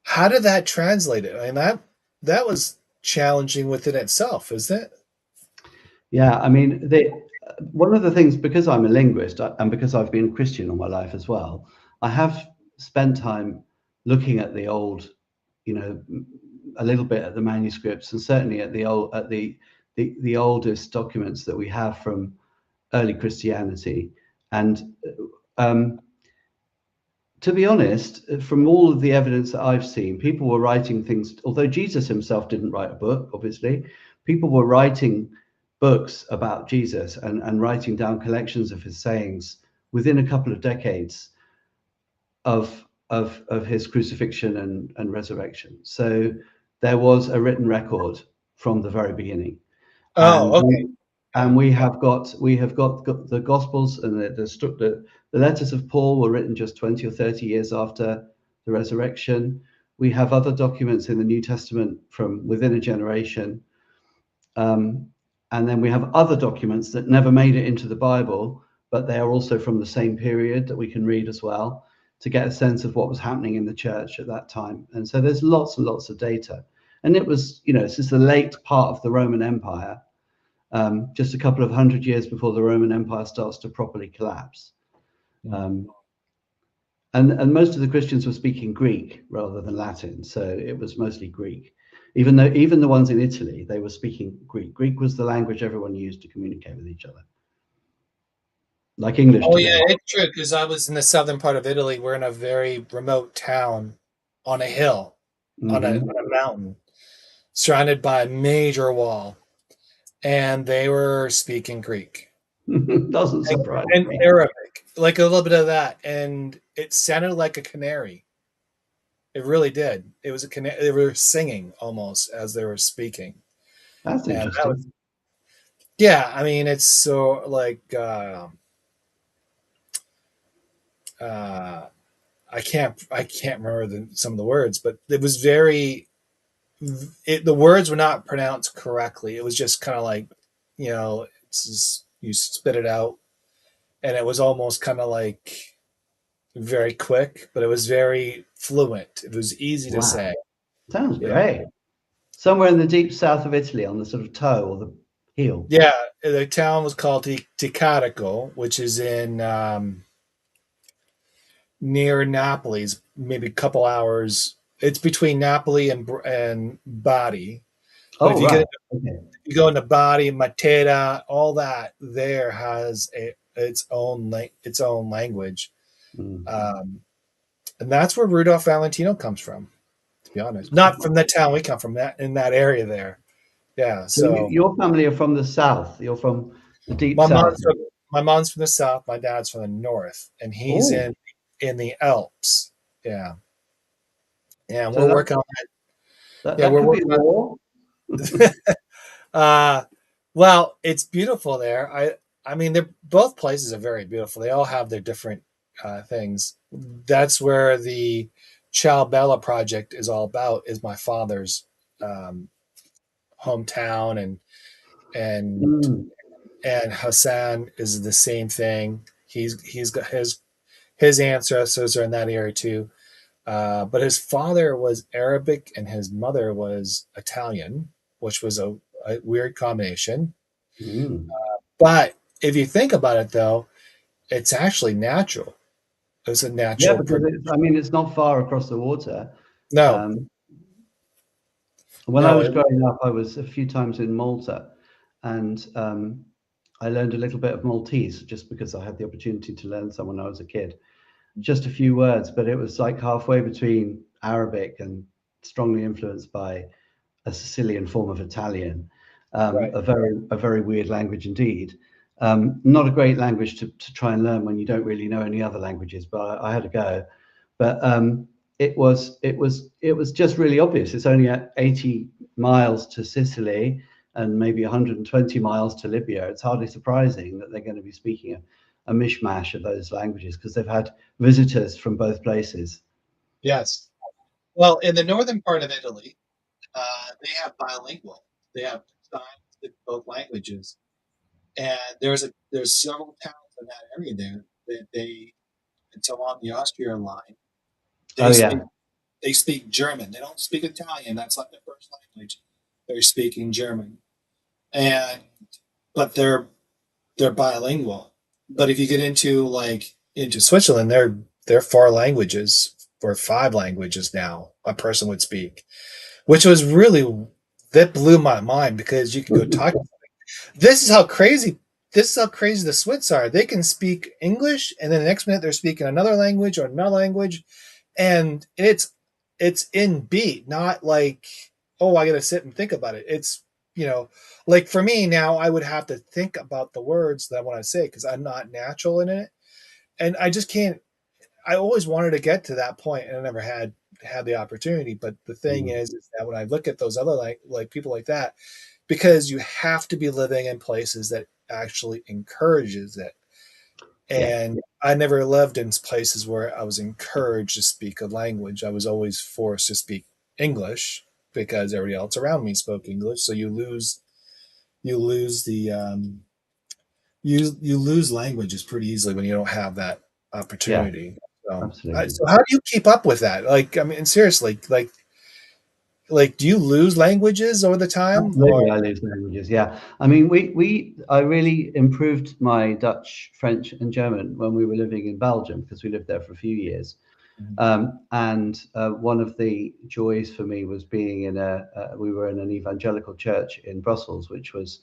How did that translate it? I mean, that was challenging within itself, isn't it? Yeah, I mean, one of the things, because I'm a linguist and because I've been a Christian all my life as well, I have spent time looking at the old, you know, a little bit at the manuscripts, and certainly at the oldest documents that we have from early Christianity. And um, to be honest, from all of the evidence that I've seen, people were writing things, although Jesus himself didn't write a book, obviously, people were writing books about Jesus and writing down collections of his sayings within a couple of decades of his crucifixion and resurrection. So there was a written record from the very beginning. And Oh, okay. Yeah. we have got the Gospels, and the letters of Paul were written just 20 or 30 years after the resurrection. We have other documents in the New Testament from within a generation, um, and then we have other documents that never made it into the Bible, but they are also from the same period that we can read as well to get a sense of what was happening in the church at that time. And so there's lots and lots of data, and it was since the late part of the Roman Empire, just a couple of hundred years before the Roman Empire starts to properly collapse. Mm. Um, and most of the Christians were speaking Greek rather than Latin, so it was mostly Greek. Even the ones in Italy, they were speaking Greek. Greek was the language everyone used to communicate with each other, like English Oh today. yeah, it's true. Because I was in the southern part of Italy. We're in a very remote town on a hill, Hmm. on a mountain, surrounded by a major wall, and they were speaking Greek Doesn't and, surprise and me. Arabic, like a little bit of that, and it sounded like a canary. It really did. It was a canary. They were singing almost as they were speaking, That's and that was interesting. Yeah, I mean, it's so like uh, I can't remember some of the words, but it was very the words were not pronounced correctly. It was just kind of like, it's just, you spit it out, and it was almost kind of like very quick, but it was very fluent. It was easy to Wow, say. sounds Yeah, great. Somewhere in the deep south of Italy, on the sort of toe or the heel. yeah. The town was called Ticatico, which is in near Napoli's, maybe a couple hours. It's between Napoli and Bari. But Oh, if right. Okay. you go into Bari, Matera, all that there has its own language, Mm. um, and that's where Rudolph Valentino comes from. To be honest, not from the town we come from, that in that area there. Yeah. So So your family are from the south. You're from the deep my south. mom's from my mom's from the south. My dad's from the north, and he's Oh, in the Alps. Yeah. Yeah. And so we're that, working on. that Yeah, that we're could be working war. on. Uh, well, it's beautiful there. I mean, they're both places are very beautiful. They all have their different things. That's where the Ciao Bella project is all about. Is my father's um, hometown, and Mm. and Hassan is the same thing. He's got his ancestors are in that area too. But his father was Arabic and his mother was Italian, which was a weird combination. Mm. But if you think about it, though, it's actually natural. It's a Yeah, natural. because I mean, it's not far across the water. No, Um, when I no, was growing up, I was a few times in Malta, and I learned a little bit of Maltese just because I had the opportunity to learn some when I was a kid. Just a few words, but it was like halfway between Arabic and strongly influenced by a Sicilian form of Italian. right. A very weird language indeed. Not a great language to try and learn when you don't really know any other languages, but I had a go. But it was just really obvious. It's only at 80 miles to Sicily and maybe 120 miles to Libya. It's hardly surprising that they're going to be speaking a mishmash of those languages because they've had visitors from both places. Yes. Well, in the northern part of Italy, they have bilingual. They have signs in both languages, and there's several towns in that area there that it's along the Austrian line. Oh They speak yeah, they speak German. They don't speak Italian. That's not their first language. They're speaking German, and but they're bilingual. But if you get into Switzerland, they're four languages or five languages now a person would speak, which was really that blew my mind because you can go talk. This is how crazy this is how crazy the Swiss are. They can speak English, and then the next minute they're speaking another language or another language, and it's in beat, not like, oh, I got to sit and think about it. It's like for me now, I would have to think about the words that I want to say because I'm not natural in it, and I just can't. I always wanted to get to that point, and I never had the opportunity. But the thing Mm. is that when I look at those other like people like that, because you have to be living in places that actually encourages it. Yeah. And I never lived in places where I was encouraged to speak a language. I was always forced to speak English because everybody else around me spoke English. So you lose the you lose languages pretty easily when you don't have that Yeah, opportunity. So, absolutely. so how do you keep up with that? Like, I mean, seriously, do you lose languages over the time, or Absolutely, I lose languages. Yeah, I mean, I really improved my Dutch, French, and German when we were living in Belgium because we lived there for a few years. And one of the joys for me was being we were in an evangelical church in Brussels, which was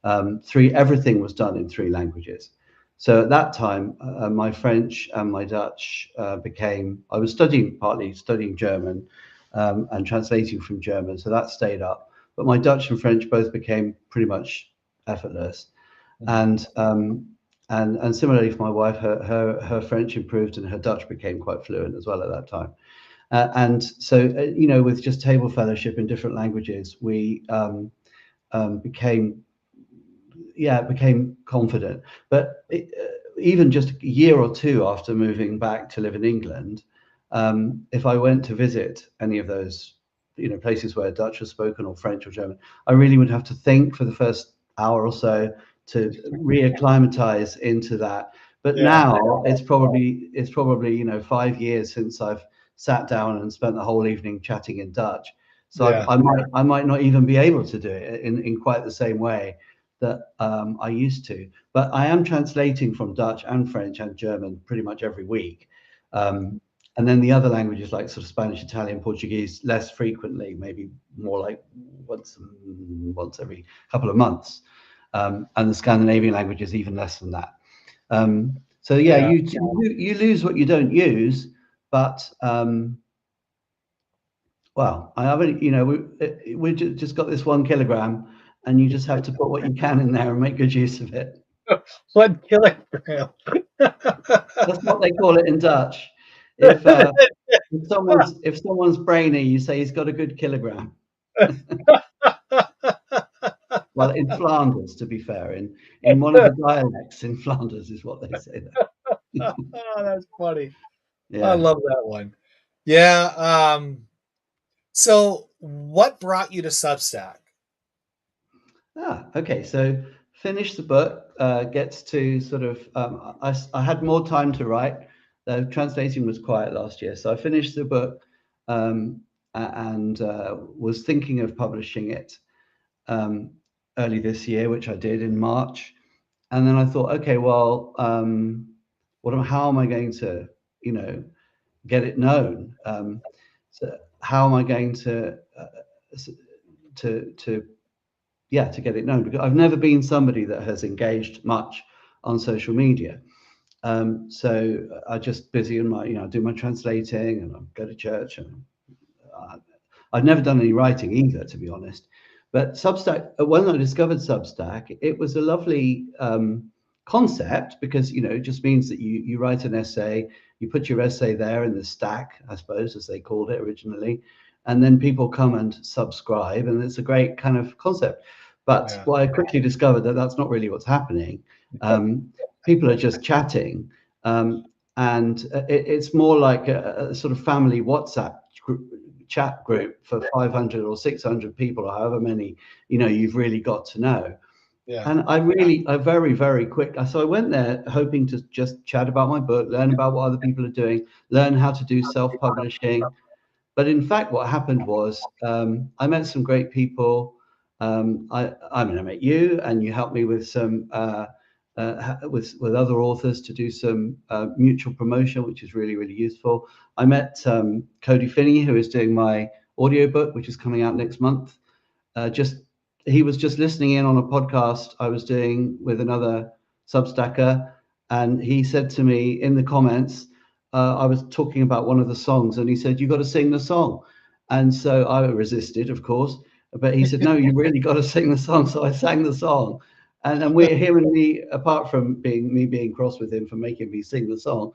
everything was done in three languages. So at that time, my French and my Dutch I was partly studying German and translating from German, so that stayed up. But my Dutch and French both became pretty much effortless. And and similarly for my wife, her French improved and her Dutch became quite fluent as well at that time. And so, with just table fellowship in different languages, we became yeah, became confident. But even just a year or two after moving back to live in England, if I went to visit any of those, places where Dutch was spoken or French or German, I really would have to think for the first hour or so to reacclimatize into that. But Yeah, now it's probably 5 years since I've sat down and spent the whole evening chatting in Dutch. So yeah, I might not even be able to do it in quite the same way that I used to. But I am translating from Dutch and French and German pretty much every week. Um, and then the other languages like sort of Spanish, Italian, Portuguese, less frequently, maybe more like once every couple of months. And the Scandinavian languages even less than that. So yeah, yeah. you lose what you don't use, but well, I haven't, we just got this 1 kilogram, and you just have to put what you can in there and make good use of it. 1 kilogram. That's what they call it in Dutch. If someone's brainy, you say he's got a good kilogram. Well, in Flanders, to be fair, in one of the dialects in Flanders is what they say there. Oh, that's funny. I Yeah. love that one. Yeah. So what brought you to Substack? Okay. So finish the book, gets to sort of, I had more time to write. The translating was quiet last year. So I finished the book, and was thinking of publishing it um, early this year, which I did in March. And then I thought, okay, well, how am I going to, get it known? So how am I going to yeah, to get it known? Because I've never been somebody that has engaged much on social media. So I just busy in my, I do my translating and I go to church, and uh, I've never done any writing either, to be honest. But Substack, when I discovered Substack, it was a lovely concept, because it just means that you write an essay, you put your essay there in the stack, I suppose, as they called it originally, and then people come and subscribe, and it's a great kind of concept. But Yeah, what I quickly discovered, that that's not really what's happening. People are just chatting, and it's more like a sort of family WhatsApp chat group for 500 or 600 people, or however many you've really got to know. yeah, And I very, very quick. So I went there hoping to just chat about my book, learn about what other people are doing, learn how to do self-publishing. But in fact, what happened was, I met some great people. I met you, and you helped me with some with other authors to do some mutual promotion, which is really, really useful. I met Cody Finney, who is doing my audiobook, which is coming out next month. Just He was just listening in on a podcast I was doing with another Substacker, and he said to me in the comments, I was talking about one of the songs, and he said, "You got to sing the song." And so I resisted, of course, but he said, "No, you really got to sing the song." So I sang the song, and we, him and me, apart from being cross with him for making me sing the song,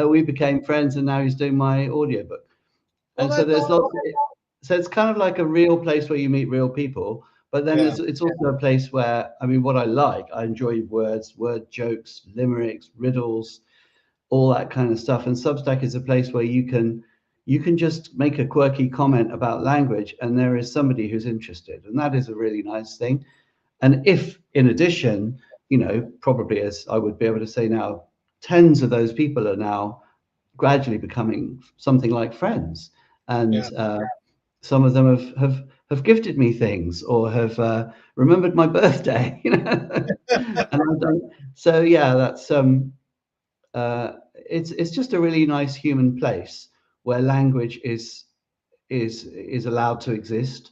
we became friends, and now he's doing my audiobook. well, And so that's there's all. lots. So it's kind of like a real place where you meet real people. But then Yeah, it's also a place where, I mean, what I enjoy words, word jokes, limericks, riddles, all that kind of stuff. And Substack is a place where you can just make a quirky comment about language, and there is somebody who's interested, and that is a really nice thing. And if, in addition, probably, as I would be able to say now, tens of those people are now gradually becoming something like friends, yeah. and some of them have gifted me things, or have remembered my birthday, and I've done. So yeah, that's it's just a really nice human place where language is allowed to exist.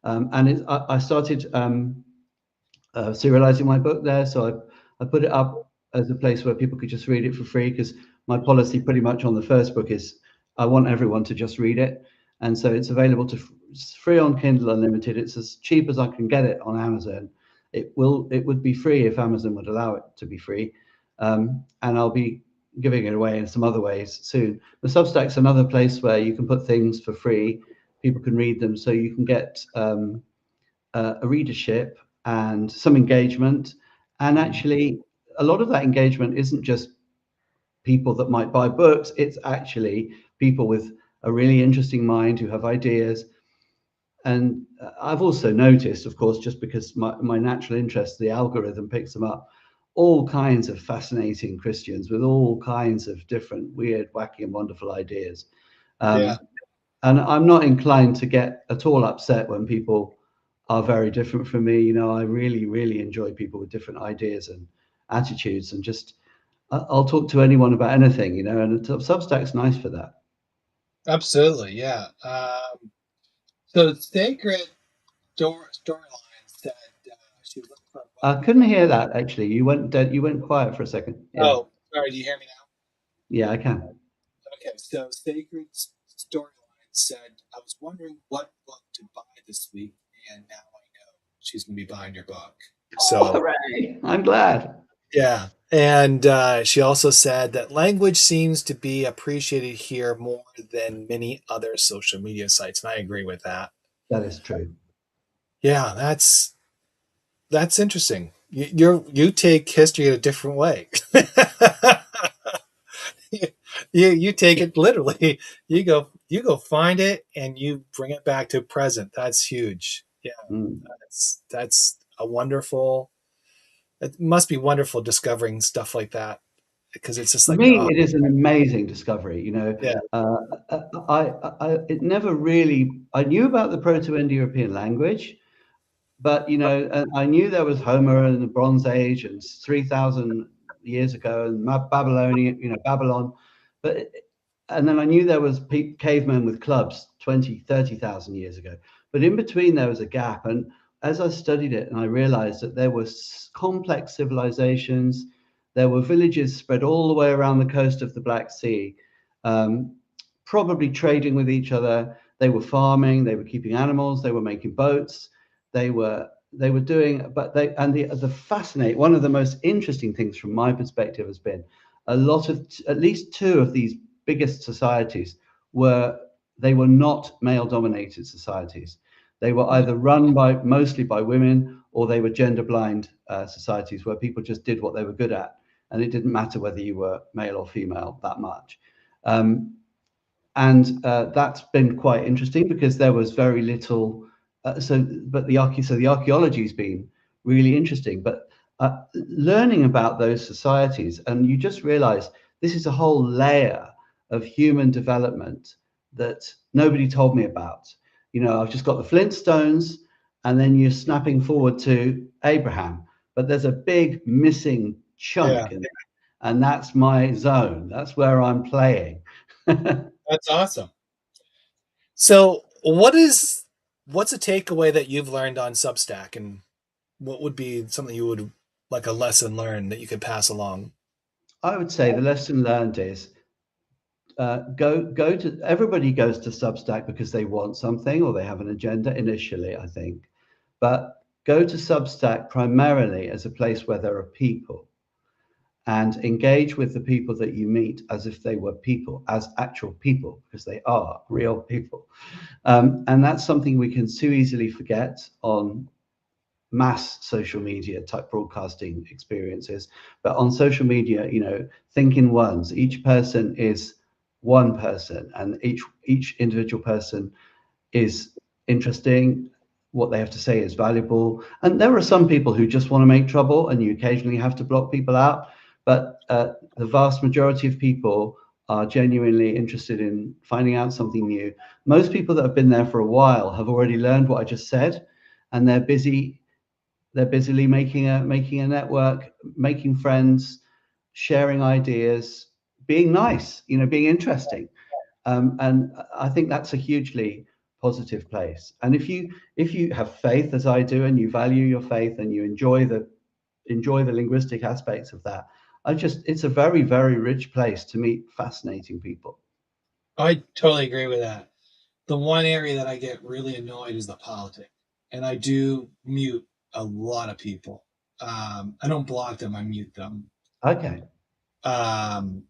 I started serializing my book there, so I put it up as a place where people could just read it for free, because my policy pretty much on the first book is I want everyone to just read it, and so it's available it's free on Kindle Unlimited. It's as cheap as I can get it on Amazon. It would be free if Amazon would allow it to be free, and I'll be giving it away in some other ways soon. The Substack's another place where you can put things for free. People can read them, so you can get a readership and some engagement, And actually, a lot of that engagement isn't just people that might buy books, it's actually people with a really interesting mind who have ideas. And I've also noticed, of course, just because my natural interest, the algorithm picks them up, all kinds of fascinating Christians with all kinds of different weird, wacky, and wonderful ideas. Yeah, Um, and I'm not inclined to get at all upset when people are very different from me. You know, I really, really enjoy people with different ideas and attitudes, and just I'll talk to anyone about anything, you know, and Substack's nice for that. absolutely. Yeah. So Sacred Storyline said she was looking for a book. I couldn't hear that actually. You went dead. You went quiet for a second. Yeah, Oh, sorry. Do you hear me now? yeah, I can. Okay. So Sacred Storyline said, I was wondering what book to buy this week, and now I know she's going to be buying your book. Oh, So, hooray! I'm glad. yeah. And she also said that language seems to be appreciated here more than many other social media sites. And I agree with that. That is true. Yeah, that's interesting. You take history in a different way. You take it literally. You go find it and you bring it back to present. That's huge. Yeah, Mm. that's a wonderful. It must be wonderful discovering stuff like that because it's just For like, me, oh it is an amazing discovery. You know, yeah, uh, it never really. I knew about the Proto-Indo-European language, but you know, I knew there was Homer and the Bronze Age and 3,000 years ago and Babylonian, you know, Babylon, but and then I knew there was cavemen with clubs 20, 30,000 years ago. But in between there was a gap, and as I studied it, and I realized that there were complex civilizations, there were villages spread all the way around the coast of the Black Sea, um, probably trading with each other. They were farming, they were keeping animals, they were making boats, they were doing, but they and the fascinate one of the most interesting things from my perspective has been a lot of at least two of these biggest societies were they were not male dominated societies. They were either run by mostly by women, or they were gender blind societies where people just did what they were good at, and it didn't matter whether you were male or female that much. um, and that's been quite interesting because there was very little. So the archaeology's been really interesting, but learning about those societies, and you just realize this is a whole layer of human development that nobody told me about. You know, I've just got the Flintstones, and then you're snapping forward to Abraham, but there's a big missing yeah, chunk, and that's my zone. That's where I'm playing. that's awesome. So, what's a takeaway that you've learned on Substack, and what would be something you would like a lesson learned that you could pass along? I would say the lesson learned is go to everybody goes to Substack because they want something or they have an agenda initially, I think, but go to Substack primarily as a place where there are people, and engage with the people that you meet as if they were people, as actual people, because they are real people. And that's something we can so easily forget on mass social media type broadcasting experiences. But on social media, you know, think in ones. Each person is one person, and each individual person is interesting. What they have to say is valuable. And there are some people who just want to make trouble, and you occasionally have to block people out. But the vast majority of people are genuinely interested in finding out something new. Most people that have been there for a while have already learned what I just said, and they're busily making a network, making friends, sharing ideas, being nice, you know, being interesting. And I think that's a hugely positive place. And if you have faith, as I do, and you value your faith and you enjoy the linguistic aspects of that, it's a very, very rich place to meet fascinating people. I totally agree with that. The one area that I get really annoyed is the politics, and I do mute a lot of people. I don't block them; I mute them Okay. um,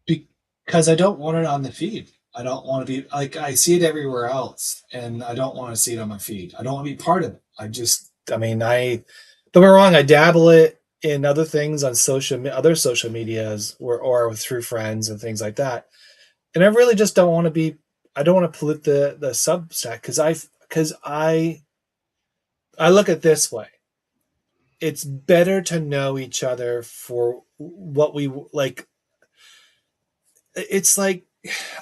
because I don't want it on the feed. I don't want to be like I see it everywhere else, and I don't want to see it on my feed. I don't want to be part of it. I mean, I don't get me wrong. I dabble it. in other things on other social medias or through friends and things like that. And I really just don't want to be. I don't want to pollute the Substack because I look at it this way. It's better to know each other for what we like. It's like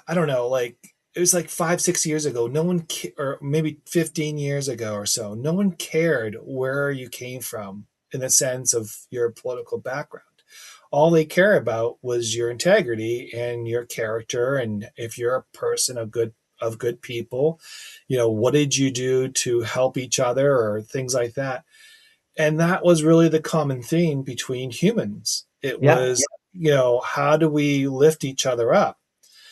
I don't know, like it was like 5, 6 years ago. No one, or maybe 15 years ago or so, no one cared where you came from in the sense of your political background. All they care about was your integrity and your character, and if you're a person of good people, what did you do to help each other or things like that. And that was really the common theme between humans. It Yeah. was, how do we lift each other up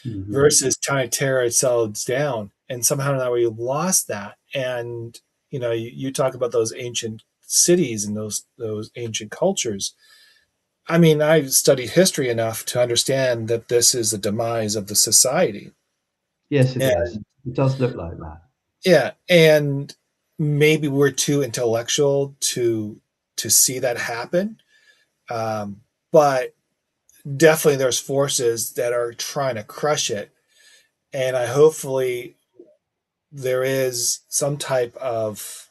Hmm. versus trying to tear ourselves down. And somehow now we lost that. And you talk about those ancient cities and those ancient cultures. I mean, I've studied history enough to understand that this is the demise of the society. Yes, it is. And It does look like that. yeah, and maybe we're too intellectual to see that happen. But definitely there's forces that are trying to crush it. And I hopefully there is some type of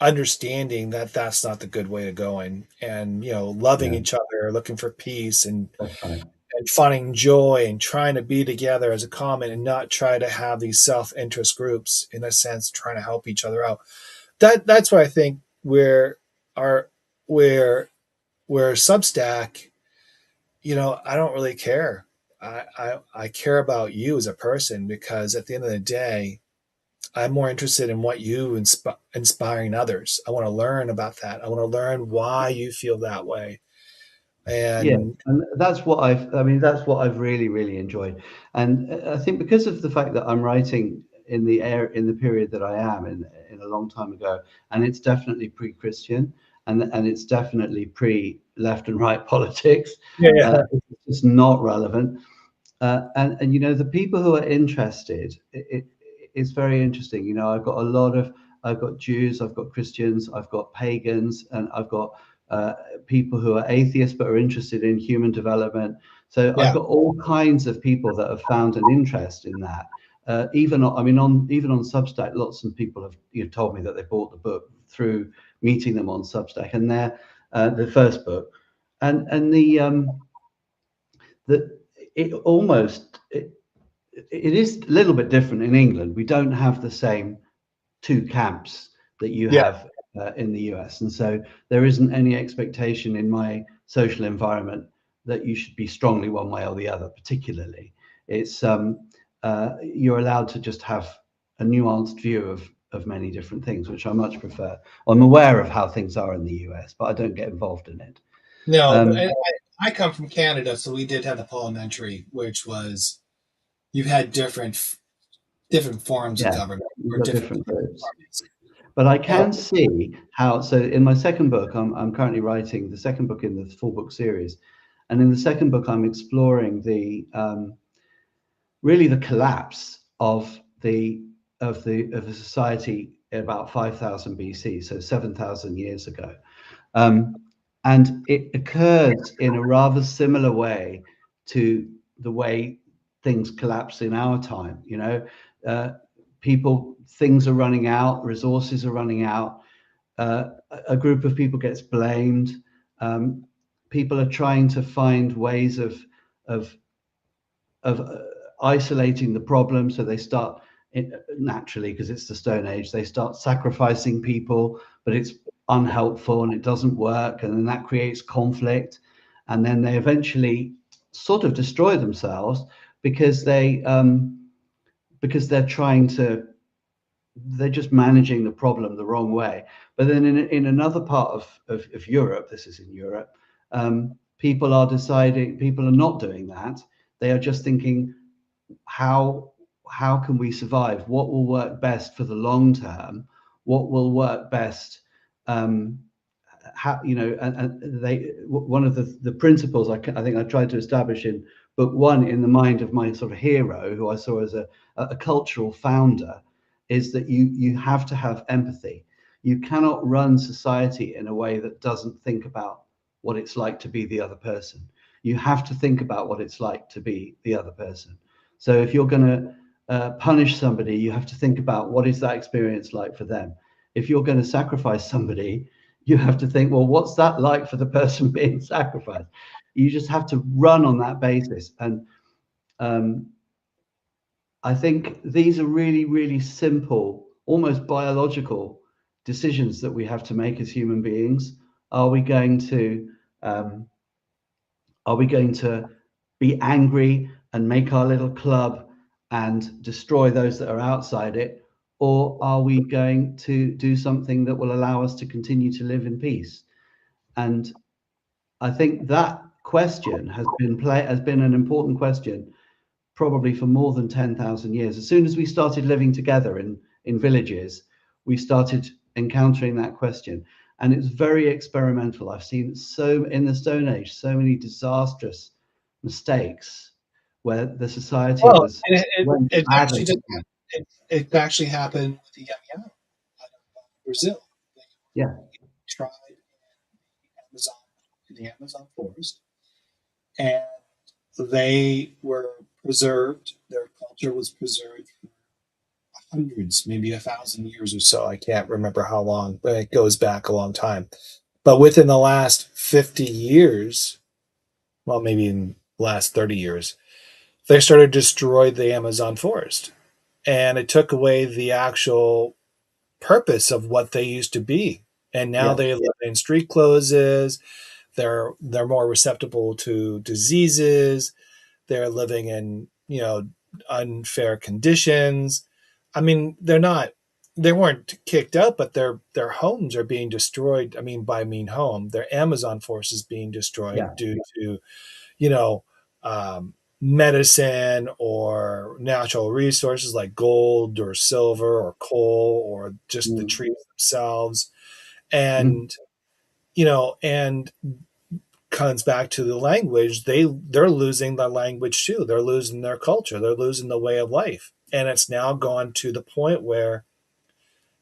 understanding that that's not the good way to go, and loving Yeah, each other, looking for peace, that's right. and finding joy and trying to be together as a common, and not try to have these self-interest groups, in a sense, trying to help each other out. That's what I think our where where Substack, I don't really care. I care about you as a person, because at the end of the day, I'm more interested in what you inspiring others. I want to learn about that. I want to learn why you feel that way. Yeah, And and I mean, that's what I've really, really enjoyed. And I think because of the fact that I'm writing in the period that I am in a long time ago, and it's definitely pre-Christian, and it's definitely pre-left and right politics. yeah, yeah, It's just not relevant. And the people who are interested, it's very interesting. I've got Jews, I've got Christians, I've got pagans, and I've got uh, people who are atheists but are interested in human development. So I've yeah, got all kinds of people that have found an interest in that. Even on Substack, lots of people have told me that they bought the book through meeting them on Substack, and they're the first book, and the it almost it is a little bit different in England. We don't have the same two camps that you yeah. have in the US, and so there isn't any expectation in my social environment that you should be strongly one way or the other. Particularly, it's you're allowed to just have a nuanced view of many different things, which I much prefer. I'm aware of how things are in the US, but I don't get involved in it. No, but Um, I come from Canada, so we did have the parliamentary, which was you had different forms of yeah, government you've or got different different groups. parties. But I And can see how. So in my second book, I'm currently writing the second book in the four book series, and in the second book, I'm exploring the really the collapse of the society at about 5,000 BC, so 7,000 years ago, um, and it occurs in a rather similar way to the way things collapse in our time. Uh, things are running out, resources are running out, uh, a group of people gets blamed. Um, People are trying to find ways of of isolating the problem, so they start naturally, because it's the Stone Age. They start sacrificing people, but it's unhelpful and it doesn't work, and then that creates conflict, and then they eventually sort of destroy themselves because they're trying to they're just managing the problem the wrong way. But then in another part of Europe, this is in Europe, people are not doing that. They are just thinking, how how can we survive? What will work best for the long term? What will work best? Um, how and they one of the principles I think I tried to establish in book one, in the mind of my sort of hero, who I saw as a cultural founder, is that you have to have empathy. You cannot run society in a way that doesn't think about what it's like to be the other person. You have to think about what it's like to be the other person. So if you're going to punish somebody, you have to think about what is that experience like for them. If you're going to sacrifice somebody, you have to think, well, what's that like for the person being sacrificed? You just have to run on that basis. And um, I think these are really, really simple, almost biological decisions that we have to make as human beings. Are we going to um, are we going to be angry and make our little club and destroy those that are outside it? Or are we going to do something that will allow us to continue to live in peace? And I think that question has been an important question probably for more than 10,000 years. As soon as we started living together in villages, we started encountering that question. And it's very experimental. I've seen so in the Stone Age, so many disastrous mistakes where the society Well, was and went it badly. actually did. It actually happened with the Yam out of Brazil. They Yeah, tried Amazon in the Amazon forest, and they were preserved. Their culture was preserved for hundreds, maybe 1,000 years or so. I can't remember how long, but it goes back a long time. But within the last 50 years, well, maybe in the last 30 years, they started to destroy the Amazon forest. And it took away the actual purpose of what they used to be. And now yeah, they live in street closes. They're more susceptible to diseases. They're living in, unfair conditions. I mean, they weren't kicked out, but their homes are being destroyed. I mean, by mean home, their Amazon force is being destroyed yeah. due to, you know, medicine or natural resources like gold or silver or coal or just the Mm, trees themselves. mm, And, and comes back to the language, they're losing the language too. They're losing their culture. They're losing the way of life. And it's now gone to the point where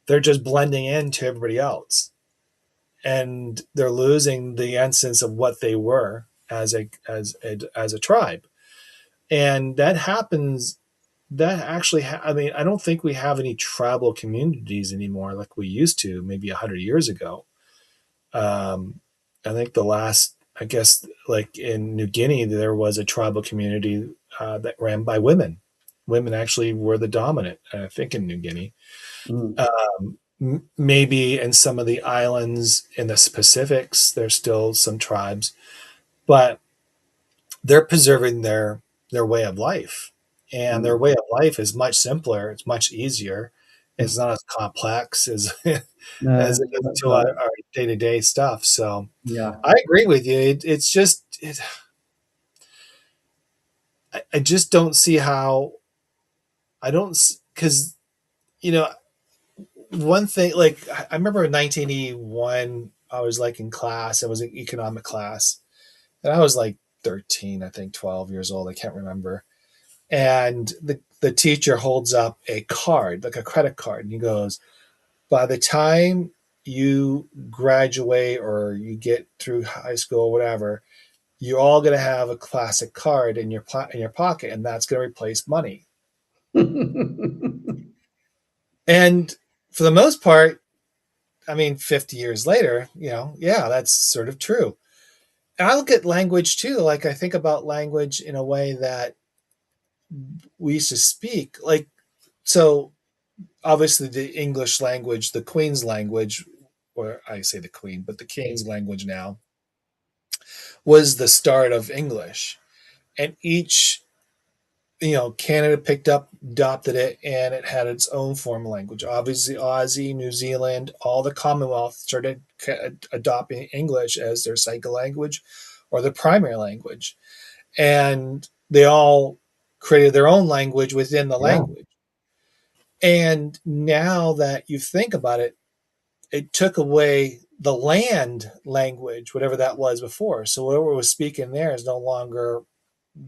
they're just blending into everybody else. And they're losing the essence of what they were as a tribe. And that happens that actually I mean, I don't think we have any tribal communities anymore like we used to maybe 100 years ago. um, I think the last, I guess, like in New Guinea, there was a tribal community that ran by women. Women actually were the dominant, I think, in New Guinea. mm, Maybe in some of the islands in the Pacifics, there's still some tribes, but they're preserving their way of life, and their mm. way of life is much simpler. It's much easier. It's not as complex as as it No, is that's to right. our day to day stuff. So Yeah. I agree with you. It's just I just don't see how I don't because you know one thing like I remember in 1981 I was like in class. It was an economic class, and I was like 13, I think 12 years old. I can't remember. And the teacher holds up a card, like a credit card, and he goes, by the time you graduate or you get through high school or whatever, you're all going to have a classic card in your pocket, and that's going to replace money. And for the most part, I mean, 50 years later, yeah, that's sort of true. And I look at language too. Like I think about language in a way that we used to speak. Like so, obviously, the English language, the Queen's language, or I say the Queen, but the King's language now was the start of English, and each Canada picked up, adopted it, and it had its own formal language. Obviously, Aussie, New Zealand, all the Commonwealth started adopting English as their second language or their primary language. And they all created their own language within the Yeah. language. And now that you think about it, it took away the land language, whatever that was before. So whatever was speaking there is no longer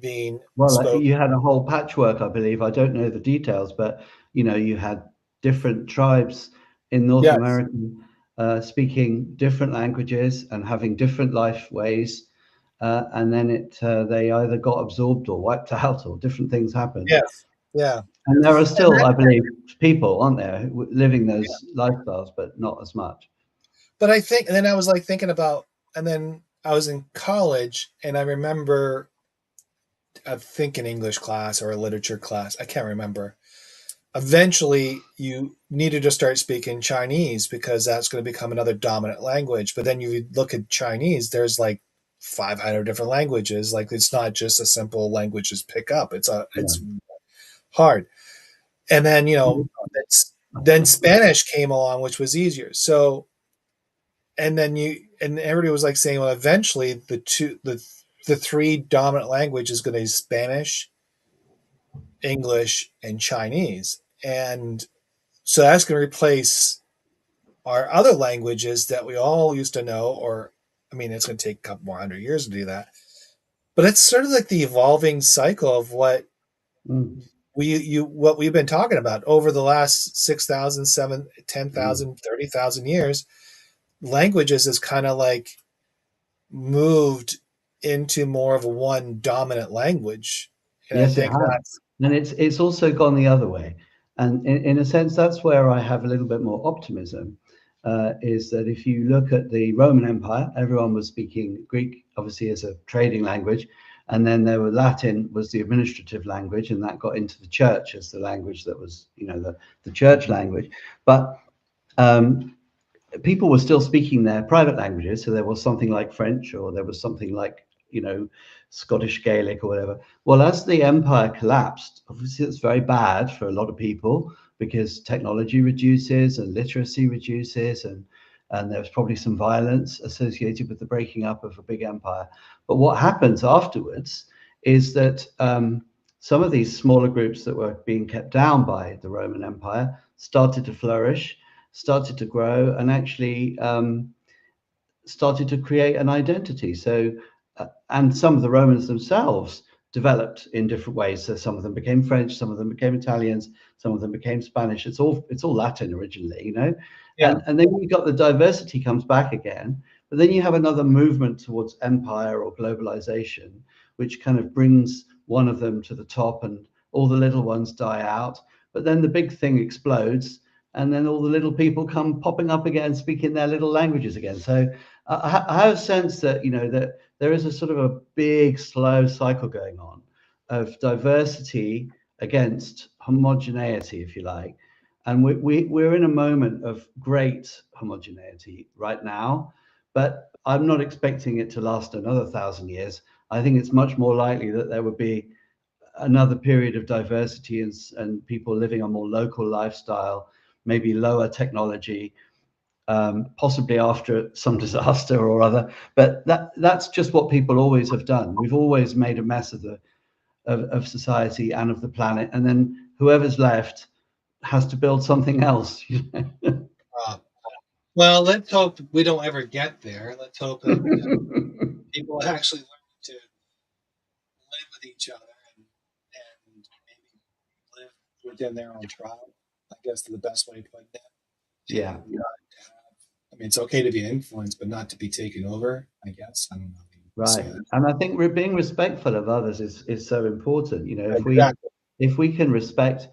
being Well, spoken. you had a whole patchwork, I believe. I don't know the details, but you had different tribes in North Yes. America. speaking different languages and having different life ways. And then they either got absorbed or wiped out, or different things happened. Yes. Yeah. And there are And still, I believe, people, aren't there, living those lifestyles, but not as much. But I think, and then I was like thinking about, and then I was in college, and I remember, I think an English class or a literature class, I can't remember. Eventually, you needed to start speaking Chinese because that's going to become another dominant language. But then you look at Chinese, there's like 500 different languages. Like it's not just a simple language just pick up. Yeah. It's hard. And then then Spanish came along, which was easier. So and then and everybody was like saying, well, eventually the three dominant languages is going to be Spanish, English, and Chinese, and so that's going to replace our other languages that we all used to know. Or, I mean, it's going to take a couple more 100 years to do that, but it's sort of like the evolving cycle of what Mm. what we've been talking about over the last 6,000, 7, Mm. 10,000, 30,000 years. Languages is kind of like moved into more of a one dominant language. And I Yes, it think has. that's And it's also gone the other way. And in a sense, that's where I have a little bit more optimism, is that if you look at the Roman Empire, everyone was speaking Greek, obviously, as a trading language. And then there were Latin was the administrative language, and that got into the church as the language that was, the church language. But people were still speaking their private languages. So there was something like French, or there was something like, Scottish Gaelic or whatever. Well, as the empire collapsed, obviously it's very bad for a lot of people because technology reduces and literacy reduces, and there's probably some violence associated with the breaking up of a big empire. But what happens afterwards is that some of these smaller groups that were being kept down by the Roman Empire started to flourish, started to grow, and actually started to create an identity. So, and some of the Romans themselves developed in different ways. So some of them became French, some of them became Italians, some of them became Spanish. It's all Latin originally, yeah. and then you got the diversity comes back again. But then you have another movement towards empire or globalization, which kind of brings one of them to the top, and all the little ones die out. But then the big thing explodes, and then all the little people come popping up again, speaking their little languages again. So I have a sense that that there is a sort of a big slow cycle going on of diversity against homogeneity, if you like, and we're in a moment of great homogeneity right now, but I'm not expecting it to last another 1,000 years. I think it's much more likely that there would be another period of diversity, and people living a more local lifestyle, maybe lower technology, possibly after some disaster or other. But that's just what people always have done. We've always made a mess of society and of the planet, and then whoever's left has to build something else. Uh, well, let's hope we don't ever get there. Let's hope that people actually learn to live with each other and maybe live within their own tribe. I guess the best way to put that. Yeah. And not to have, I mean, it's okay to be influenced, but not to be taken over, I guess. I don't know how you say Right. that. And I think being respectful of others is so important. If we Exactly. if we can respect,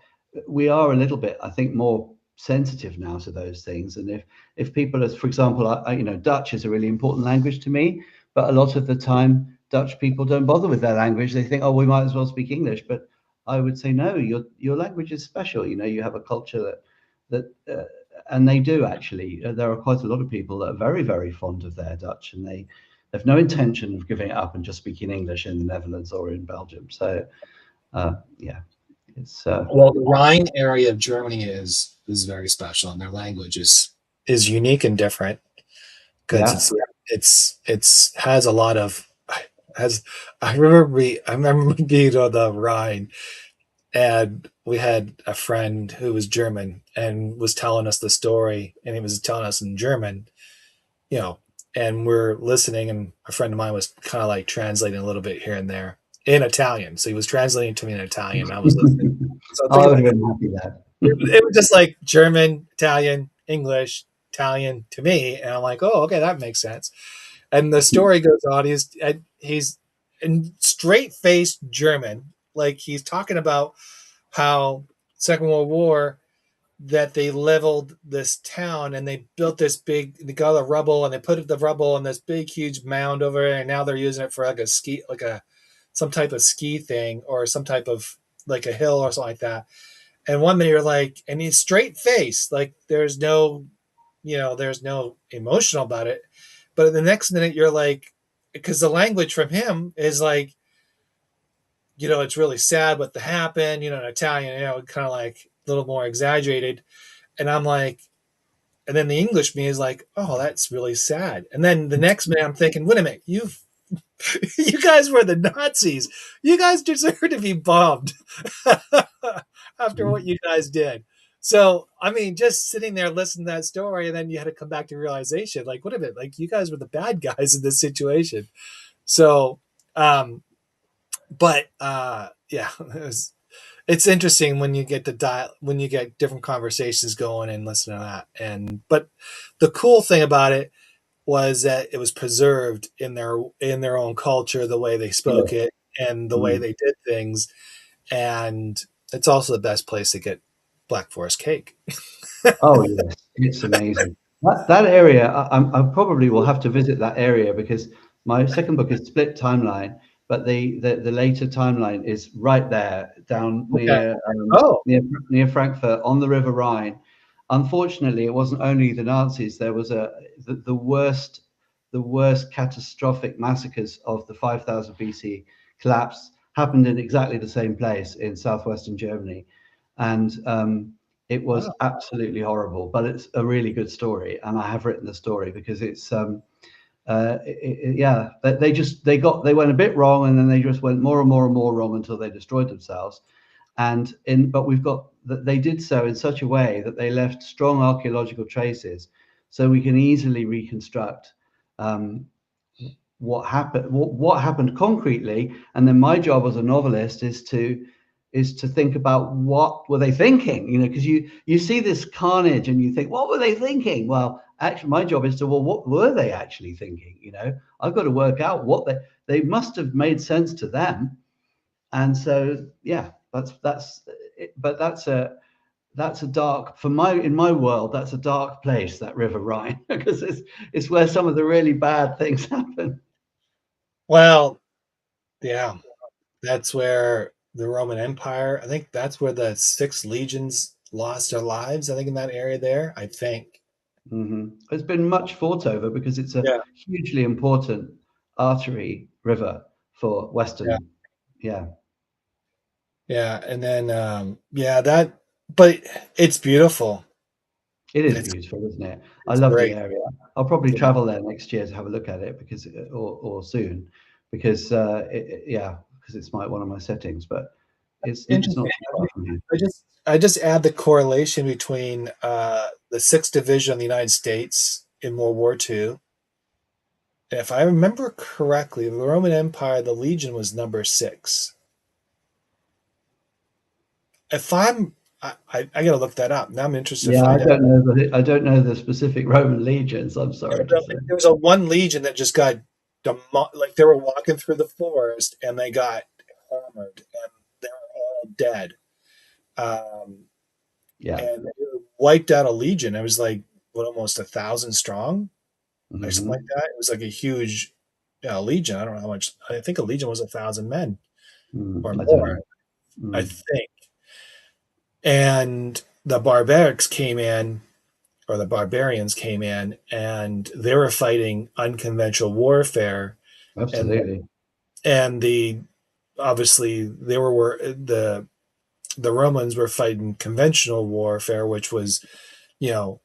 we are a little bit, I think, more sensitive now to those things. And if people, as for example, Dutch is a really important language to me, but a lot of the time Dutch people don't bother with their language. They think, oh, we might as well speak English. But I would say, no, your language is special. You have a culture that and they do actually. There are quite a lot of people that are very, very fond of their Dutch, and they have no intention of giving it up and just speaking English in the Netherlands or in Belgium. So, yeah, it's Well, the Rhine area of Germany is very special, and their language is unique and different because yeah. it's has a lot of has. I remember being on the Rhine, and we had a friend who was German and was telling us the story, and he was telling us in German, you know, and we're listening, and a friend of mine was kind of like translating a little bit here and there in Italian. So he was translating to me in Italian. I was listening. So I think would about have been happy there. it was just like German, Italian, English, Italian to me, and I'm like, oh, okay, that makes sense. And the story goes on. He's in straight faced German, like he's talking about how Second World War that they leveled this town and they built this big. They got the rubble and they put the rubble on this big huge mound over there, and now they're using it for like a ski, like a some type of ski thing or some type of like a hill or something like that. And one minute you're like, and he's straight face, like there's no, there's no emotional about it. But the next minute you're like, because the language from him is like, it's really sad what happened, in Italian, kind of like a little more exaggerated. And I'm like, and then the English me is like, oh, that's really sad. And then the next minute I'm thinking, wait a minute, you guys were the Nazis. You guys deserve to be bombed after what you guys did. So, I mean, just sitting there listening to that story, and then you had to come back to realization, like, what a minute, like you guys were the bad guys in this situation. So, but yeah, it's interesting when you get when you get different conversations going and listen to that. But the cool thing about it was that it was preserved in their own culture, the way they spoke Yeah. it and the way Mm. they did things. And it's also the best place to get Black Forest cake. Oh yes, it's amazing. That area, I probably will have to visit that area because my second book is split timeline, but the later timeline is right there down Okay. near Oh, near Frankfurt on the River Rhine. Unfortunately, it wasn't only the Nazis. There was the worst catastrophic massacres of the 5000 BC collapse happened in exactly the same place in southwestern Germany, and it was wow. absolutely horrible, but it's a really good story, and I have written the story because it's yeah, they went a bit wrong, and then they just went more and more and more wrong until they destroyed themselves. But we've got that they did so in such a way that they left strong archaeological traces, so we can easily reconstruct um, what happened concretely. And then my job as a novelist is to think about what were they thinking, because you see this carnage and you think, what were they thinking? Well, actually my job is to, well, what were they actually thinking? I've got to work out what they must have made sense to them. And so yeah, that's but that's a dark, in my world, that's a dark place, that River Rhine, because it's where some of the really bad things happen. Well, yeah, that's where the Roman Empire, I think that's where the six legions lost their lives, I think, in that area there, I think. It's been much fought over because it's a Yeah. hugely important artery river for Yeah. Western. Yeah, Yeah. And then, yeah, but it's beautiful. it is It's, beautiful, isn't it? I it's love the great. area. I'll probably Yeah. travel there next year to have a look at it because, or soon, because yeah, because it's one of my settings. But it's Interesting. not too far from here. I just add the correlation between the Sixth Division of the United States in World War II. If I remember correctly, the Roman Empire, the Legion was number six. If I'm, I got to look that up. Now I'm interested to Yeah, find out. I don't know the specific Roman legions. I'm sorry to say. There was a one Legion that just got like they were walking through the forest and they got hammered and they were all dead. Um, Yeah. and it wiped out a Legion. It was like what, almost 1,000 strong or something like Hmm. that. It was like a huge, Legion. I don't know how much. I think a Legion was 1,000 men or I don't more. know. I Mm. think. And the barbarics came in, or the barbarians came in, and they were fighting unconventional warfare, and Absolutely. the obviously they were the Romans were fighting conventional warfare, which was you know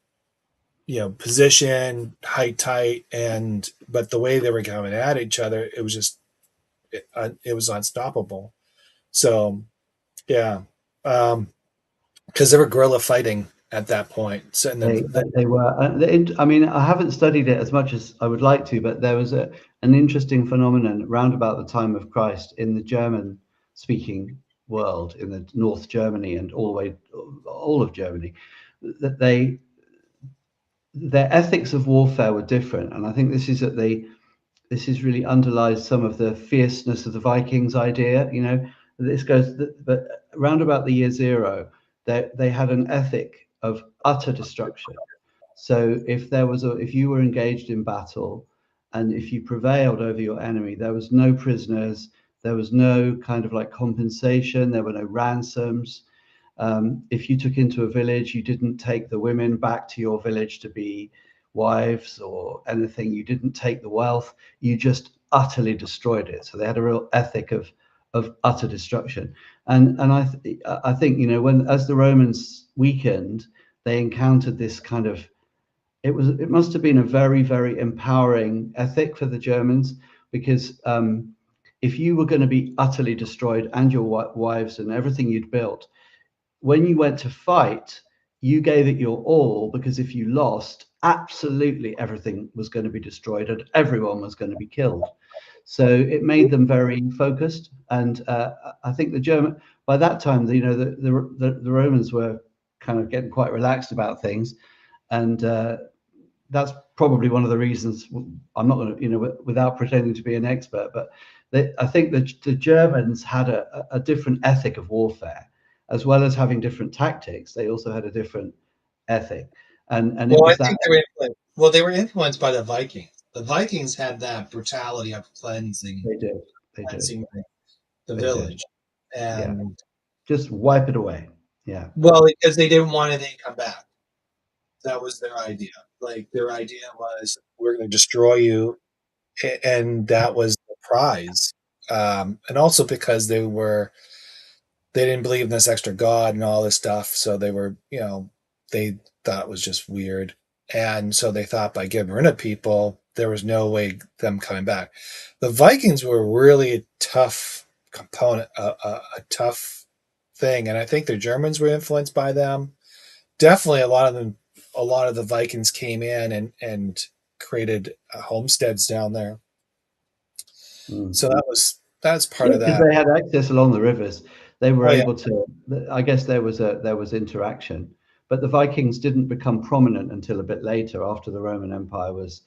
position, height, tight, and but the way they were coming at each other, it was just it was unstoppable. So yeah, because they were guerrilla fighting at that point. So and They were. I mean, I haven't studied it as much as I would like to, but there was an interesting phenomenon around about the time of Christ in the German-speaking world, in the North Germany and all the way, all of Germany, that their ethics of warfare were different, and I think this is really underlies some of the fierceness of the Vikings idea. You know, this goes, but around about the year zero, they had an ethic of utter destruction. So if you were engaged in battle, and if you prevailed over your enemy, there was no prisoners, there was no kind of like compensation, there were no ransoms. If you took into a village, you didn't take the women back to your village to be wives or anything. You didn't take the wealth. You just utterly destroyed it. So they had a real ethic of utter destruction. I think, you know, when as the Romans weakened, they encountered this kind of, it must have been a very empowering ethic for the Germans, because if you were going to be utterly destroyed and your wives and everything you'd built, when you went to fight, you gave it your all, because if you lost, absolutely everything was going to be destroyed and everyone was going to be killed. So it made them very focused. And I think the German, by that time, you know, the Romans were kind of getting quite relaxed about things. And that's probably one of the reasons. I'm not going to, you know, without pretending to be an expert, but I think the Germans had a different ethic of warfare, as well as having different tactics. They also had a different ethic, and it Well, I was that think they were influenced. Well, they were influenced by the Vikings. The Vikings had that brutality of they did, they did, cleansing the they did. village, Yeah, and just wipe it away. Yeah. well, because they didn't want anything to come back. That was their idea. Like their idea was, we're going to destroy you, and that was the prize. And also because they didn't believe in this extra god and all this stuff, so they were, you know, they thought it was just weird, and so they thought by getting rid of people, there was no way them coming back. The Vikings were really a tough component, a tough thing, and I think the Germans were influenced by them. Definitely, a lot of the Vikings came in and created homesteads down there. Mm. So that's part Yeah, of because that. they had access along the rivers. They were Oh yeah. able to. I guess there was interaction, but the Vikings didn't become prominent until a bit later, after the Roman Empire was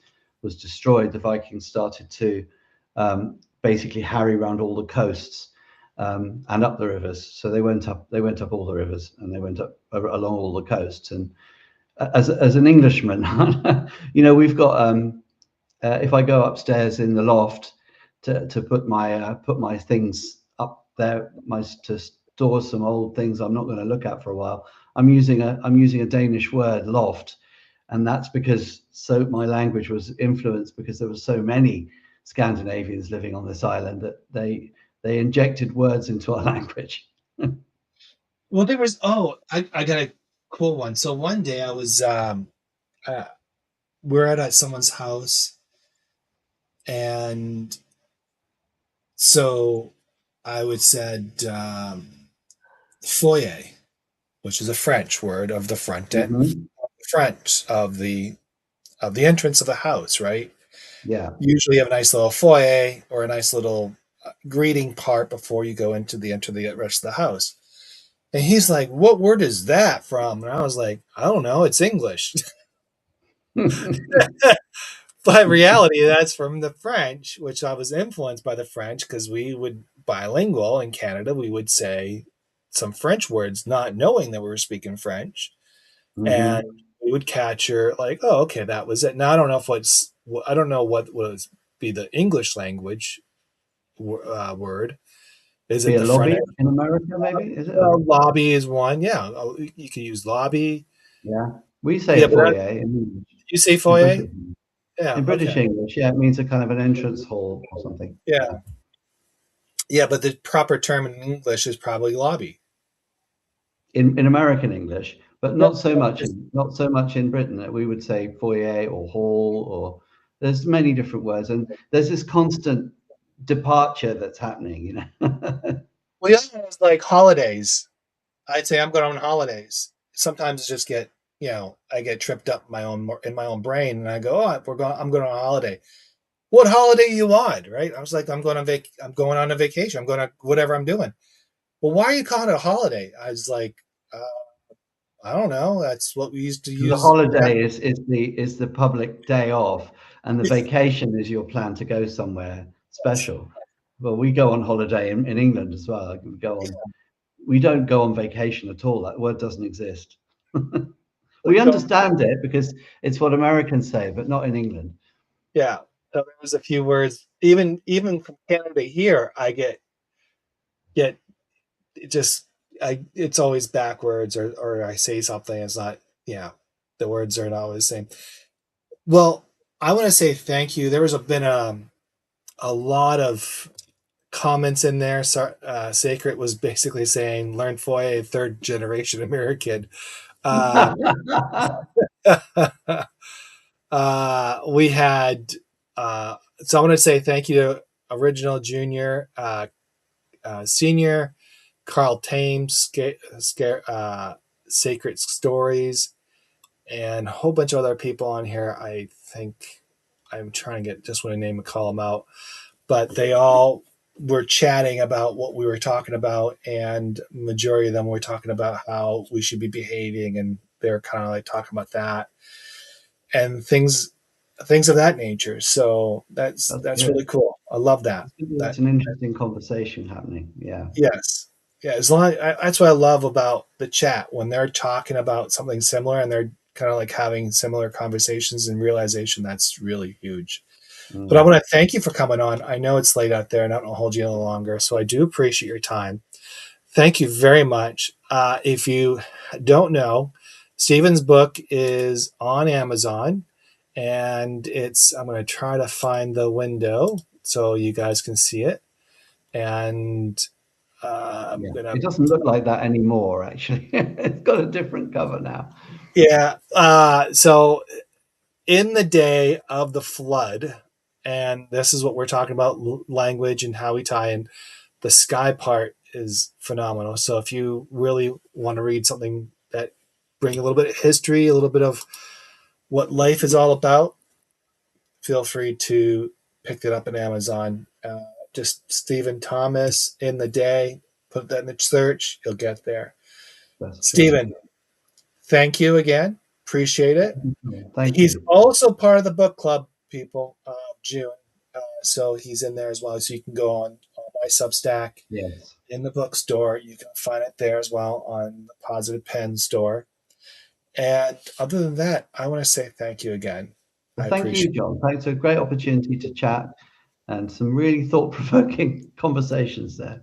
destroyed. The Vikings started to basically harry around all the coasts and up the rivers. So they went up all the rivers, and they went up along all the coasts. And as an Englishman, you know, we've got if I go upstairs in the loft to put my things up there, to store some old things I'm not going to look at for a while, I'm using a Danish word, loft, and that's because so my language was influenced because there were so many Scandinavians living on this island that they injected words into our language. Well, there was, I got a cool one. So one day I was uh, we're at someone's house, and so I would said foyer, which is a French word of the front end, Hmm. front of the entrance of the house, right? Yeah. Usually you have a nice little foyer or a nice little greeting part before you go into the enter the rest of the house. And he's like, "What word is that from?" And I was like, "I don't know. It's English." But in reality, that's from the French, which I was influenced by the French because we would bilingual in Canada. We would say some French words, not knowing that we were speaking French, and Hmm. we would catch your like, "Oh, okay, that was it." Now I don't know if what's I don't know what was be the English language word. Is Be it a the front lobby end? in America, maybe, is it? Well, lobby is one. Yeah, you can use lobby. Yeah, we say Yeah, but foyer in English, you say in foyer. British. Yeah. In British Okay. English, yeah, it means a kind of an entrance hall or something. Yeah. Yeah. Yeah, but the proper term in English is probably lobby. In American English, but Yeah. not so much in Britain. That we would say foyer or hall, or there's many different words, and there's this constant departure that's happening, you know. Well, the other one was like holidays. I'd say I'm going on holidays. Sometimes I just get, I get tripped up in my own brain, and I go, "Oh, I'm going on a holiday." What holiday you on? Right? I was like, I'm going on a vacation. I'm going to whatever I'm doing. Well, why are you calling it a holiday? I was like, uh, I don't know. That's what we used to The use. holiday is the public day off, and the vacation is your plan to go somewhere special. Well, we go on holiday in England as well. Like, we don't go on vacation at all. That word doesn't exist. We So, understand it because it's what Americans say, but not in England. yeah. So there was a few words. Even from Canada here, I get it just it's always backwards, or I say something. It's not. Yeah, the words are not always the same. Well, I want to say thank you. There was been a lot of comments in there. So, Sacred was basically saying, "Learn Foye, third generation American." Uh, we had. So I want to say thank you to Original Junior, Senior, Carl Thames, Sacred Stories, and a whole bunch of other people on here. I think I'm trying to just want to name and call them out, but they all were chatting about what we were talking about, and majority of them were talking about how we should be behaving, and they're kind of like talking about that and things of that nature. So That's that's good. really cool. I love that. It's That an interesting conversation happening. Yeah. yes, yeah. As long that's what I love about the chat when they're talking about something similar and they're kind of like having similar conversations and realization. That's really huge. But I Mm. want to thank you for coming on. I know it's late out there and I don't want to hold you a little longer. So I do appreciate your time. Thank you very much. If you don't know, Stephen's book is on Amazon and I'm going to try to find the window so you guys can see it. And I'm Yeah. going to, It doesn't look like that anymore, actually. It's got a different cover now. yeah. So in the day of the flood, and this is what we're talking about language and how we tie in. The sky part is phenomenal. So if you really want to read something that bring a little bit of history, a little bit of what life is all about, feel free to pick it up on Amazon. Just Stephen Thomas in the day, put that in the search, you'll get there. That's great. Stephen, thank you again. Appreciate it. Thank He's you. also part of the book club, people, June. So he's in there as well. So you can go on my Substack Yes. in the bookstore. You can find it there as well on the Positive Pen store. And other than that, I want to say thank you again. I Well, thank you, appreciate it. John. Thanks for a great opportunity to chat and some really thought-provoking conversations there.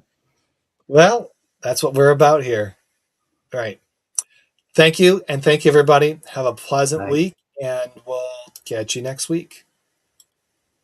Well, that's what we're about here. All right. Thank you. And thank you, everybody. Have a pleasant Thanks. week, and we'll catch you next week.